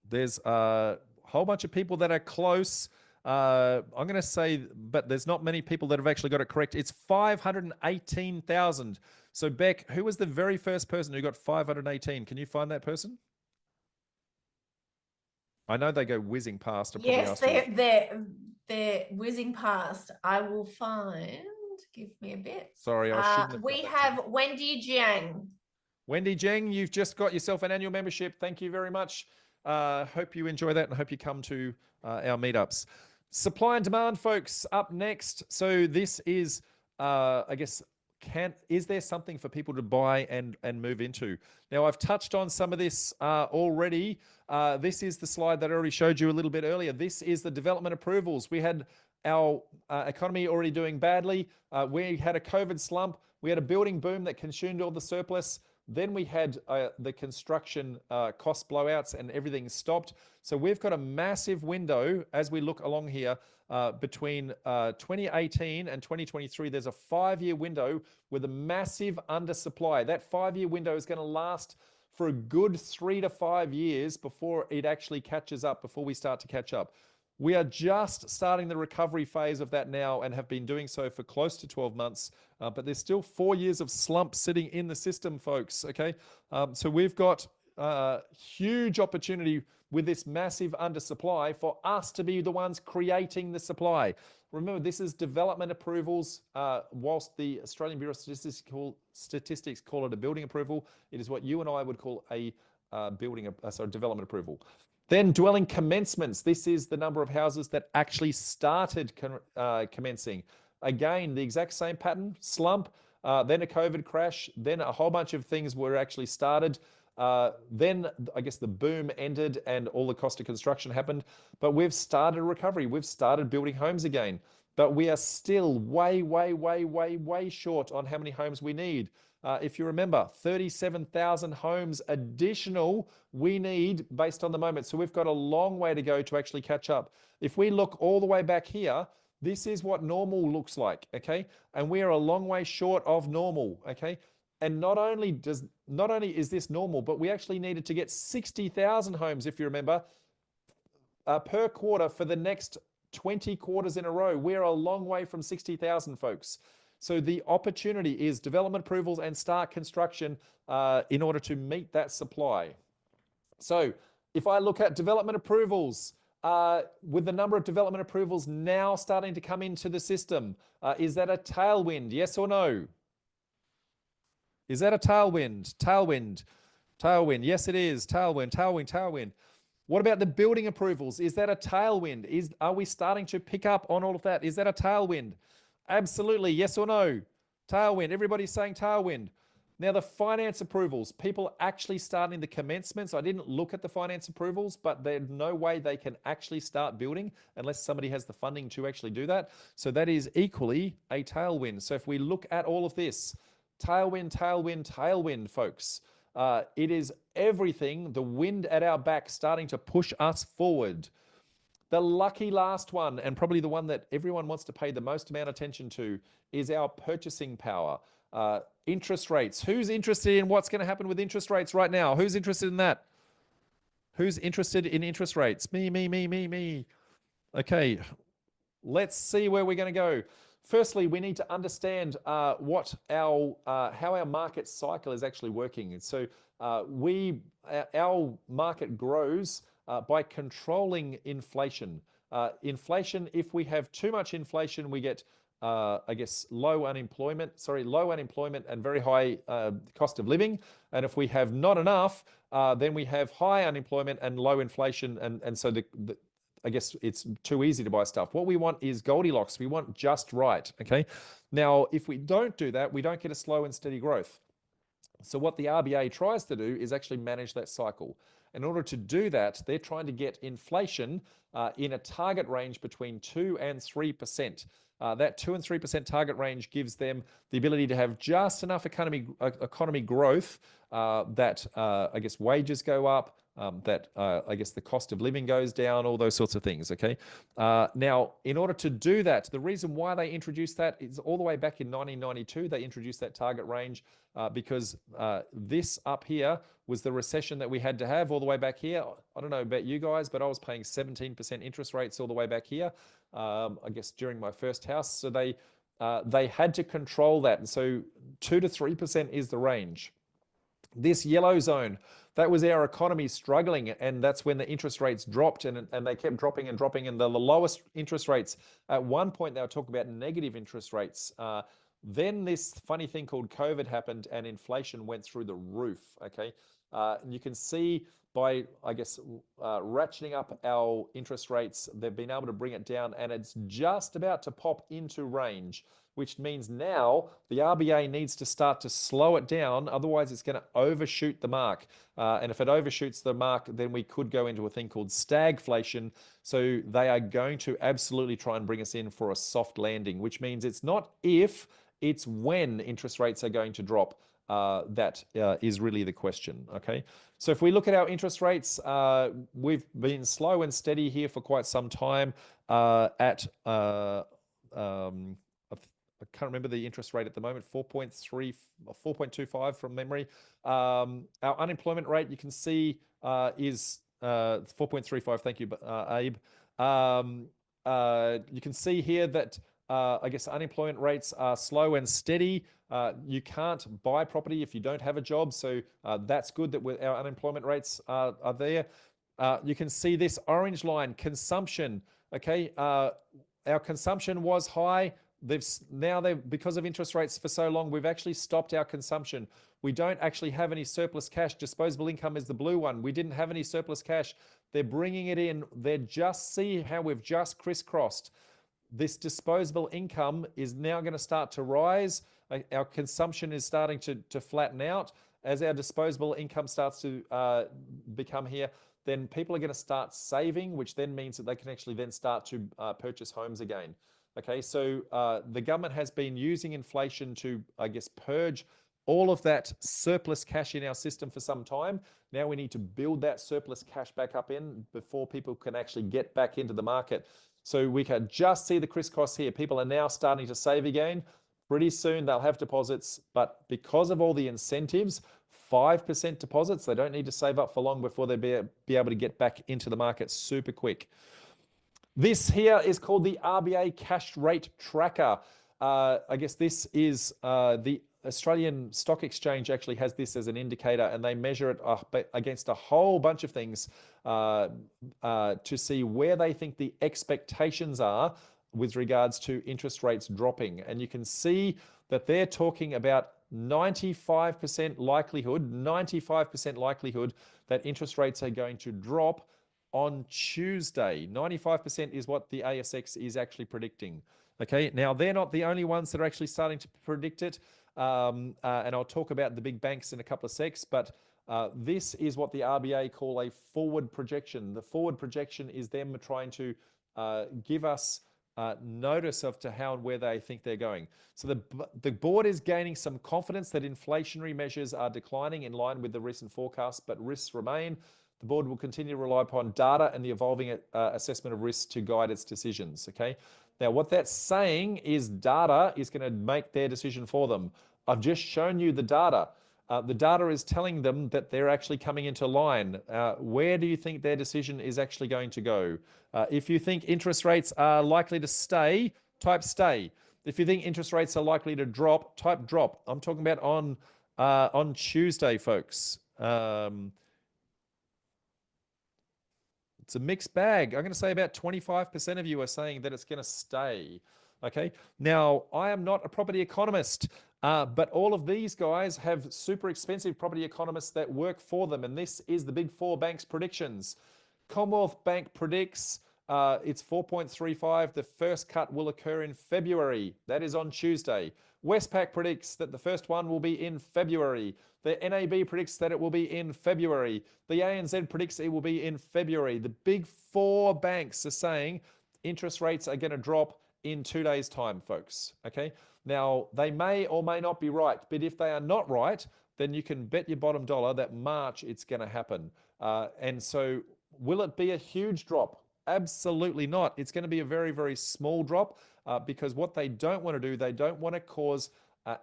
There's a whole bunch of people that are close. I'm going to say, but there's not many people that have actually got it correct. It's 518,000. So Beck, who was the very first person who got 518? Can you find that person? I know they go whizzing past. Yes, they're whizzing past. I will find. Give me a bit. Sorry, I shouldn't have. We have Wendy Jiang. Wendy Jiang, you've just got yourself an annual membership. Thank you very much. Hope you enjoy that and hope you come to our meetups. Supply and demand, folks, up next. So this is, I guess, is there something for people to buy and move into? Now, I've touched on some of this already. This is the slide that I already showed you a little bit earlier. This is the development approvals. We had our economy already doing badly. We had a COVID slump. We had a building boom that consumed all the surplus. Then we had the construction cost blowouts and everything stopped. So we've got a massive window as we look along here between 2018 and 2023. There's a 5-year window with a massive undersupply. That 5-year window is going to last for a good 3 to 5 years before it actually catches up, before we start to catch up. We are just starting the recovery phase of that now and have been doing so for close to 12 months. But there's still 4 years of slump sitting in the system, folks, okay? So we've got huge opportunity with this massive undersupply for us to be the ones creating the supply. Remember, this is development approvals. Whilst the Australian Bureau of Statistics call it a building approval, it is what you and I would call a development approval. Then dwelling commencements. This is the number of houses that actually started commencing. Again, the exact same pattern, slump, then a COVID crash, then a whole bunch of things were actually started. Then I guess the boom ended and all the cost of construction happened. But we've started a recovery. We've started building homes again. But we are still way, way, way, way, way short on how many homes we need. If you remember, 37,000 homes additional we need based on the moment. So we've got a long way to go to actually catch up. If we look all the way back here, This is what normal looks like, okay? And we are a long way short of normal, okay? And not only is this normal, but we actually needed to get 60,000 homes, if you remember, per quarter for the next 20 quarters in a row. We're a long way from 60,000, folks. So the opportunity is development approvals and start construction in order to meet that supply. So if I look at development approvals, with the number of development approvals now starting to come into the system, is that a tailwind? Yes or no? Is that a tailwind? Tailwind. Tailwind. Yes, it is. Tailwind, tailwind, tailwind. What about the building approvals? Is that a tailwind? Are we starting to pick up on all of that? Is that a tailwind? Absolutely. Yes or no? Tailwind. Everybody's saying tailwind. Now, the finance approvals, people actually starting the commencements. I didn't look at the finance approvals, but there's no way they can actually start building unless somebody has the funding to actually do that. So that is equally a tailwind. So if we look at all of this, tailwind, tailwind, tailwind, folks. It is everything, the wind at our back starting to push us forward. The lucky last one, and probably the one that everyone wants to pay the most amount of attention to, is our purchasing power. Interest rates. Who's interested in what's going to happen with interest rates right now? Who's interested in that? Who's interested in interest rates? Me. Okay, let's see where we're going to go. Firstly, we need to understand how our market cycle is actually working. And so our market grows by controlling inflation. If we have too much inflation, we get low unemployment and very high cost of living. And if we have not enough, then we have high unemployment and low inflation. And so I guess it's too easy to buy stuff. What we want is Goldilocks. We want just right, okay? Now, if we don't do that, we don't get a slow and steady growth. So what the RBA tries to do is actually manage that cycle. In order to do that, they're trying to get inflation in a target range between 2 and 3%. That 2 and 3% target range gives them the ability to have just enough economy growth that I guess wages go up, that I guess the cost of living goes down, all those sorts of things, okay? Now, in order to do that, the reason why they introduced that is all the way back in 1992, they introduced that target range because this up here was the recession that we had to have all the way back here. I don't know about you guys, but I was paying 17% interest rates all the way back here, I guess during my first house. So they had to control that. And so 2 to 3% is the range. This yellow zone, that was our economy struggling, and that's when the interest rates dropped, and they kept dropping and dropping, and the lowest interest rates, at one point they were talking about negative interest rates. Then this funny thing called COVID happened, and inflation went through the roof, okay? And you can see by, I guess, ratcheting up our interest rates, they've been able to bring it down, and it's just about to pop into range, which means now the RBA needs to start to slow it down. Otherwise, it's going to overshoot the mark. And if it overshoots the mark, then we could go into a thing called stagflation. So they are going to absolutely try and bring us in for a soft landing, which means it's not if, it's when interest rates are going to drop. That is really the question, okay? So if we look at our interest rates, we've been slow and steady here for quite some time I can't remember the interest rate at the moment, 4.3 or 4.25 from memory. Our unemployment rate, you can see, is 4.35. Thank you, Abe. You can see here that I guess unemployment rates are slow and steady. You can't buy property if you don't have a job, so that's good that our unemployment rates are there. You can see this orange line, consumption. Okay, our consumption was high. Because of interest rates for so long, we've actually stopped our consumption. We don't actually have any surplus cash. Disposable income is the blue one. We didn't have any surplus cash. They're bringing it in. See how we've just crisscrossed. This disposable income is now going to start to rise. Our consumption is starting to flatten out. As our disposable income starts to become here, then people are going to start saving, which then means that they can actually then start to purchase homes again. Okay, so the government has been using inflation to, I guess, purge all of that surplus cash in our system for some time. Now we need to build that surplus cash back up in before people can actually get back into the market. So we can just see the crisscross here. People are now starting to save again. Pretty soon they'll have deposits, but because of all the incentives, 5% deposits, they don't need to save up for long before they be able to get back into the market super quick. This here is called the RBA Cash Rate Tracker. I guess this is the Australian Stock Exchange actually has this as an indicator, and they measure it against a whole bunch of things to see where they think the expectations are with regards to interest rates dropping. And you can see that they're talking about 95% likelihood that interest rates are going to drop on Tuesday. 95% is what the ASX is actually predicting. Okay, now they're not the only ones that are actually starting to predict it. And I'll talk about the big banks in a couple of secs, but this is what the RBA call a forward projection. The forward projection is them trying to give us notice of to how and where they think they're going. So the board is gaining some confidence that inflationary measures are declining in line with the recent forecasts, but risks remain. The board will continue to rely upon data and the evolving assessment of risks to guide its decisions. Okay. Now, what that's saying is data is going to make their decision for them. I've just shown you the data. The data is telling them that they're actually coming into line. Where do you think their decision is actually going to go? If you think interest rates are likely to stay, type stay. If you think interest rates are likely to drop, type drop. I'm talking about on Tuesday, folks. It's a mixed bag. I'm going to say about 25% of you are saying that it's going to stay. Okay. Now, I am not a property economist, but all of these guys have super expensive property economists that work for them. And this is the big four banks' predictions. Commonwealth Bank predicts it's 4.35. The first cut will occur in February. That is on Tuesday. Westpac predicts that the first one will be in February. The NAB predicts that it will be in February. The ANZ predicts it will be in February. The big four banks are saying interest rates are going to drop in 2 days' time, folks. Okay. Now, they may or may not be right, but if they are not right, then you can bet your bottom dollar that March it's going to happen. And so will it be a huge drop? Absolutely not. It's going to be a very, very small drop because what they don't want to do, they don't want to cause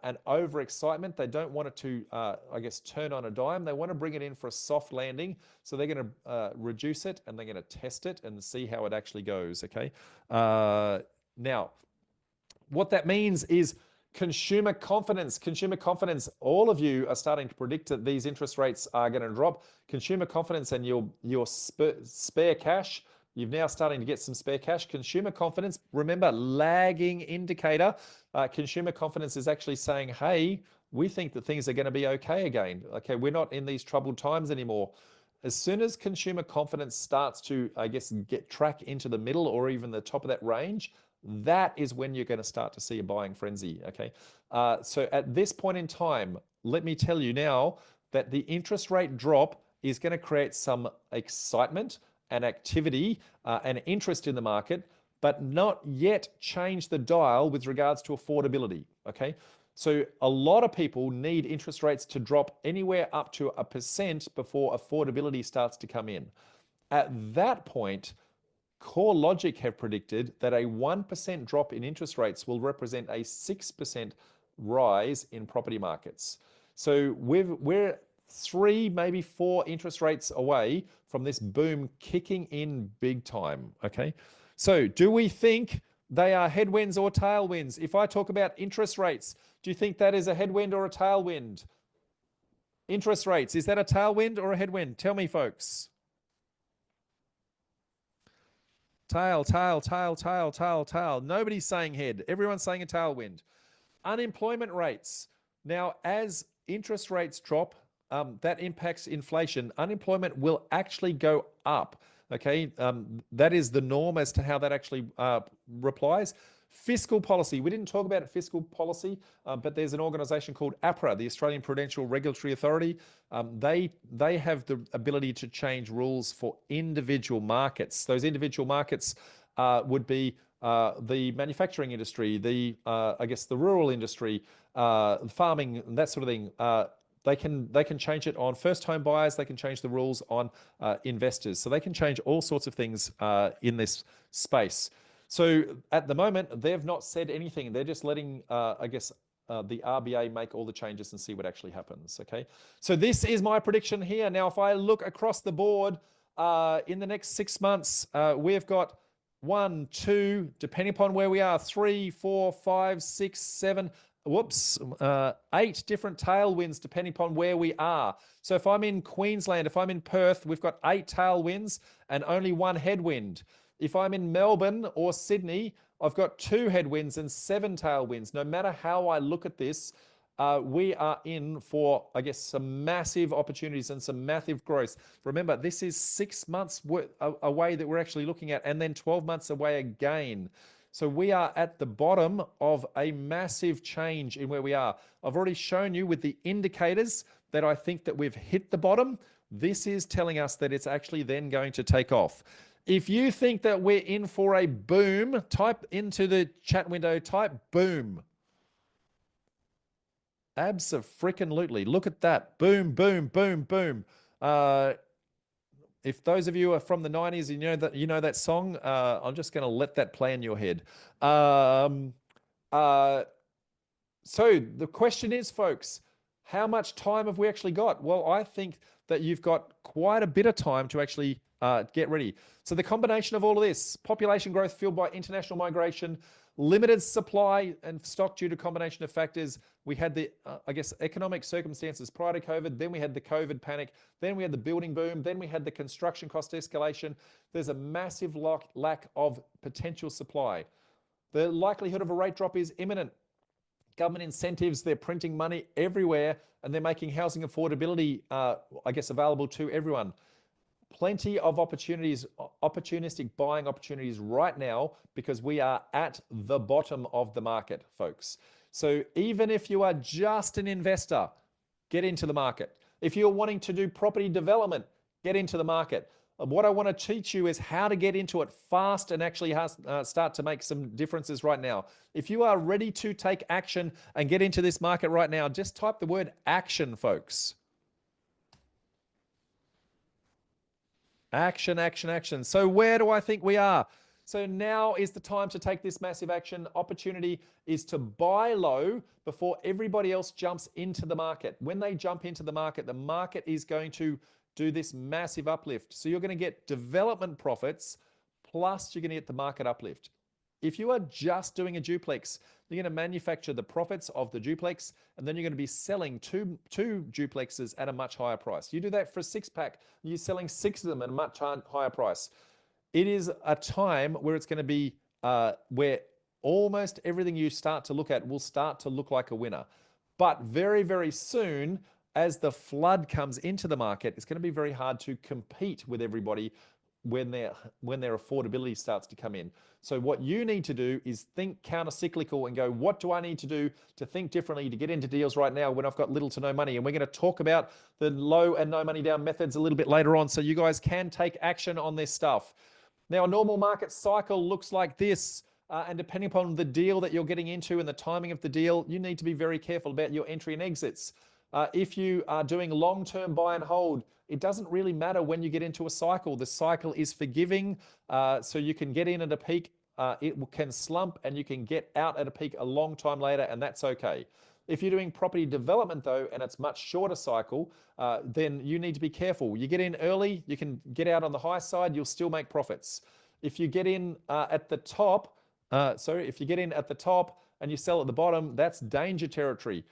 an overexcitement. They don't want it to, I guess, turn on a dime. They want to bring it in for a soft landing. So they're going to reduce it and they're going to test it and see how it actually goes. Okay. Now, what that means is consumer confidence. Consumer confidence, all of you are starting to predict that these interest rates are going to drop. Consumer confidence and your spare cash, you're now starting to get some spare cash. Consumer confidence, remember, lagging indicator. Consumer confidence is actually saying, hey, we think that things are going to be okay again. Okay, we're not in these troubled times anymore. As soon as consumer confidence starts to, I guess, get track into the middle or even the top of that range, that is when you're going to start to see a buying frenzy. Okay, so at this point in time, let me tell you now that the interest rate drop is going to create some excitement and activity and interest in the market, but not yet change the dial with regards to affordability. Okay, so a lot of people need interest rates to drop anywhere up to 1% before affordability starts to come in. At that point, CoreLogic have predicted that a 1% drop in interest rates will represent a 6% rise in property markets. So we're 3, maybe 4 interest rates away from this boom kicking in big time. Okay. So do we think they are headwinds or tailwinds? If I talk about interest rates, do you think that is a headwind or a tailwind? Interest rates, is that a tailwind or a headwind? Tell me, folks. Tail, tail, tail, tail, tail, tail. Nobody's saying head. Everyone's saying a tailwind. Unemployment rates. Now, as interest rates drop, that impacts inflation. Unemployment will actually go up. Okay, that is the norm as to how that actually replies. Fiscal policy. We didn't talk about fiscal policy, but there's an organisation called APRA, the Australian Prudential Regulatory Authority. They have the ability to change rules for individual markets. Those individual markets would be the manufacturing industry, I guess the rural industry, farming, and that sort of thing. They can change it on first home buyers. They can change the rules on investors. So they can change all sorts of things in this space. So at the moment, they've not said anything. They're just letting, I guess, the RBA make all the changes and see what actually happens. Okay. So this is my prediction here. Now, if I look across the board, in the next 6 months, we've got 1, 2, depending upon where we are, 3, 4, 5, 6, 7, 8 different tailwinds depending upon where we are. So if I'm in Queensland, if I'm in Perth, we've got 8 tailwinds and only 1 headwind. If I'm in Melbourne or Sydney, I've got 2 headwinds and 7 tailwinds. No matter how I look at this, we are in for, I guess, some massive opportunities and some massive growth. Remember, this is 6 months away that we're actually looking at, and then 12 months away again. So we are at the bottom of a massive change in where we are. I've already shown you with the indicators that I think that we've hit the bottom. This is telling us that it's actually then going to take off. If you think that we're in for a boom, type into the chat window, type boom. Abso-freaking-lutely. Look at that. Boom, boom, boom, boom. If those of you are from the 90s, you know that song, I'm just going to let that play in your head. So the question is, folks, how much time have we actually got? Well, I think that you've got quite a bit of time to actually get ready. So the combination of all of this, population growth fueled by international migration, limited supply and stock due to a combination of factors. We had the, I guess, economic circumstances prior to COVID. Then we had the COVID panic. Then we had the building boom. Then we had the construction cost escalation. There's a massive lack of potential supply. The likelihood of a rate drop is imminent. Government incentives, they're printing money everywhere, and they're making housing affordability, I guess, available to everyone. Plenty of opportunities, opportunistic buying opportunities right now, because we are at the bottom of the market, folks. So even if you are just an investor, get into the market. If you're wanting to do property development, get into the market. What I want to teach you is how to get into it fast and actually start to make some differences right now. If you are ready to take action and get into this market right now, just type the word action, folks. Action, action, action. So where do I think we are? So now is the time to take this massive action. Opportunity is to buy low before everybody else jumps into the market. When they jump into the market is going to do this massive uplift. So you're going to get development profits, plus you're going to get the market uplift. If you are just doing a duplex, you're going to manufacture the profits of the duplex, and then you're going to be selling two duplexes at a much higher price. You do that for a 6-pack, you're selling 6 of them at a much higher price. It is a time where it's going to be where almost everything you start to look at will start to look like a winner. But very, very soon, as the flood comes into the market, it's going to be very hard to compete with everybody when their affordability starts to come in. So what you need to do is think counter-cyclical and go, what do I need to do to think differently to get into deals right now when I've got little to no money? And we're going to talk about the low and no money down methods a little bit later on, so you guys can take action on this stuff. Now, a normal market cycle looks like this. And depending upon the deal that you're getting into and the timing of the deal, you need to be very careful about your entry and exits. If you are doing long-term buy and hold, it doesn't really matter when you get into a cycle. The cycle is forgiving, so you can get in at a peak, it can slump, and you can get out at a peak a long time later, and that's okay. If you're doing property development, though, and it's much shorter cycle, then you need to be careful. You get in early, you can get out on the high side, you'll still make profits. If you get in at the top, if you get in at the top and you sell at the bottom, that's danger territory.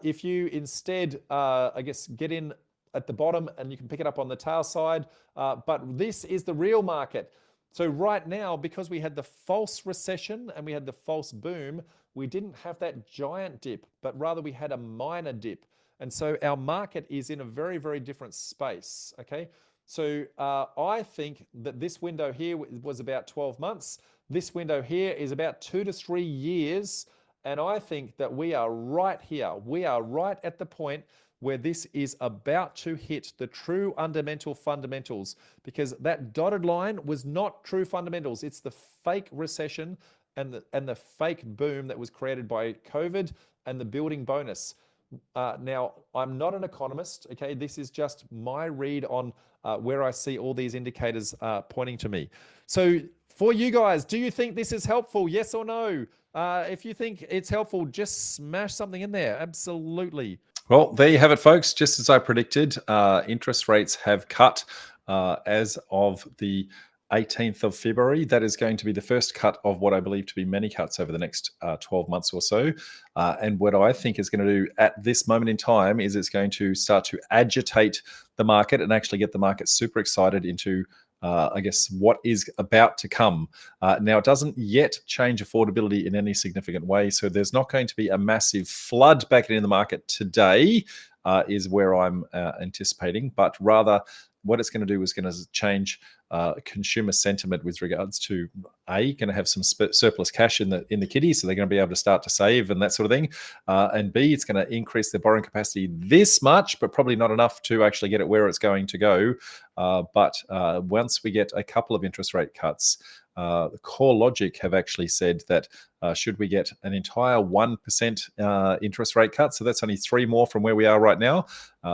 If you instead, I guess, get in at the bottom and you can pick it up on the tail side, but this is the real market. So right now, because we had the false recession and we had the false boom, we didn't have that giant dip, but rather we had a minor dip. And so our market is in a very, very different space, okay? So I think that this window here was about 12 months. This window here is about 2 to 3 years. And I think that we are right here. We are right at the point where this is about to hit the true fundamentals, because that dotted line was not true fundamentals. It's the fake recession and the fake boom that was created by COVID and the building bonus. Now, I'm not an economist, okay? This is just my read on where I see all these indicators pointing to me. So for you guys, do you think this is helpful? Yes or no? If you think it's helpful, just smash something in there. Absolutely. Well, there you have it, folks. Just as I predicted, interest rates have cut as of the 18th of February. That is going to be the first cut of what I believe to be many cuts over the next 12 months or so. And what I think is going to do at this moment in time is it's going to start to agitate the market and actually get the market super excited into I guess, what is about to come. Now, it doesn't yet change affordability in any significant way. So there's not going to be a massive flood back into the market today, is where I'm anticipating. But rather, what it's going to do is going to change consumer sentiment with regards to going to have some surplus cash in the kitty, so they're going to be able to start to save and that sort of thing. And B, it's going to increase their borrowing capacity this much, but probably not enough to actually get it where it's going to go. But once we get a couple of interest rate cuts, the core logic have actually said that should we get an entire 1% interest rate cut, so that's only 3 more from where we are right now,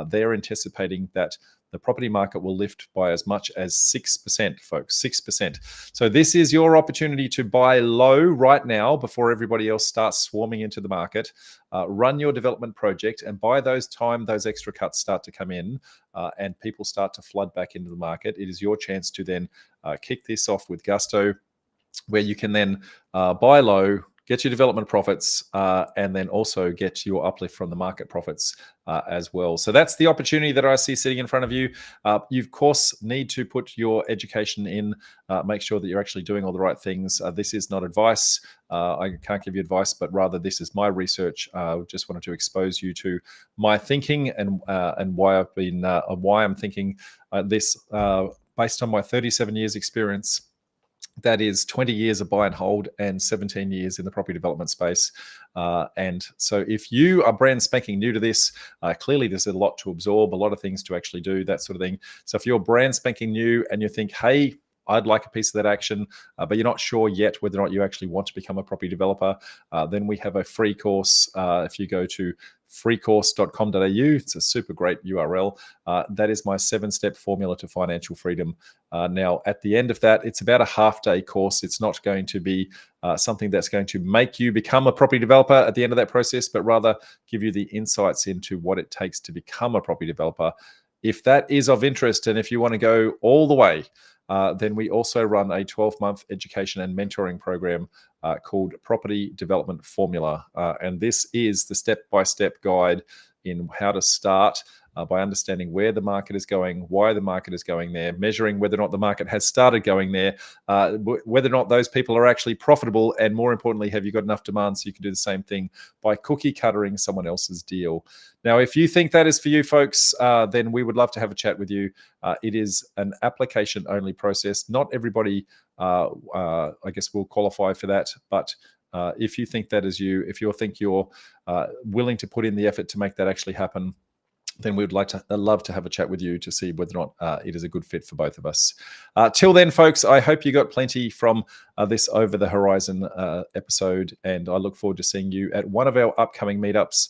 they're anticipating that the property market will lift by as much as 6%, folks, 6%. So this is your opportunity to buy low right now before everybody else starts swarming into the market. Run your development project, and by those time those extra cuts start to come in and people start to flood back into the market, it is your chance to then kick this off with gusto, where you can then buy low, get your development profits, and then also get your uplift from the market profits as well. So that's the opportunity that I see sitting in front of you. You, of course, need to put your education in, make sure that you're actually doing all the right things. This is not advice. I can't give you advice, but rather this is my research. Just wanted to expose you to my thinking and why I've been, why I'm thinking this based on my 37 years experience. That is 20 years of buy and hold and 17 years in the property development space. And so if you are brand spanking new to this, clearly there's a lot to absorb, a lot of things to actually do, that sort of thing. So if you're brand spanking new and you think, hey, I'd like a piece of that action, but you're not sure yet whether or not you actually want to become a property developer, then we have a free course. If you go to freecourse.com.au, it's a super great URL. That is my 7-step formula to financial freedom. Now, at the end of that, it's about a half-day course. It's not going to be something that's going to make you become a property developer at the end of that process, but rather give you the insights into what it takes to become a property developer. If that is of interest, and if you want to go all the way, then we also run a 12-month education and mentoring program called Property Development Formula. And this is the step-by-step guide in how to start by understanding where the market is going, why the market is going there, measuring whether or not the market has started going there, whether or not those people are actually profitable, and more importantly, have you got enough demand so you can do the same thing by cookie cuttering someone else's deal. Now, if you think that is for you, folks, then we would love to have a chat with you. It is an application-only process. Not everybody, I guess, will qualify for that, but if you think that is you, if you think you're willing to put in the effort to make that actually happen, then we would love to have a chat with you to see whether or not it is a good fit for both of us. Till then, folks, I hope you got plenty from this Over the Horizon episode, and I look forward to seeing you at one of our upcoming meetups.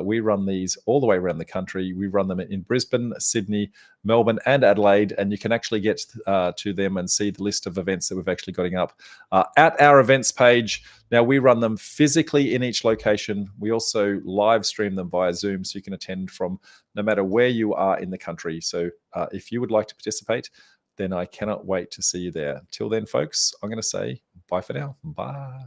We run these all the way around the country. We run them in Brisbane, Sydney, Melbourne, and Adelaide, and you can actually get to them and see the list of events that we've actually got up at our events page. Now, we run them physically in each location. We also live stream them via Zoom, so you can attend from no matter where you are in the country. So if you would like to participate, then I cannot wait to see you there. Till then, folks, I'm going to say bye for now. Bye.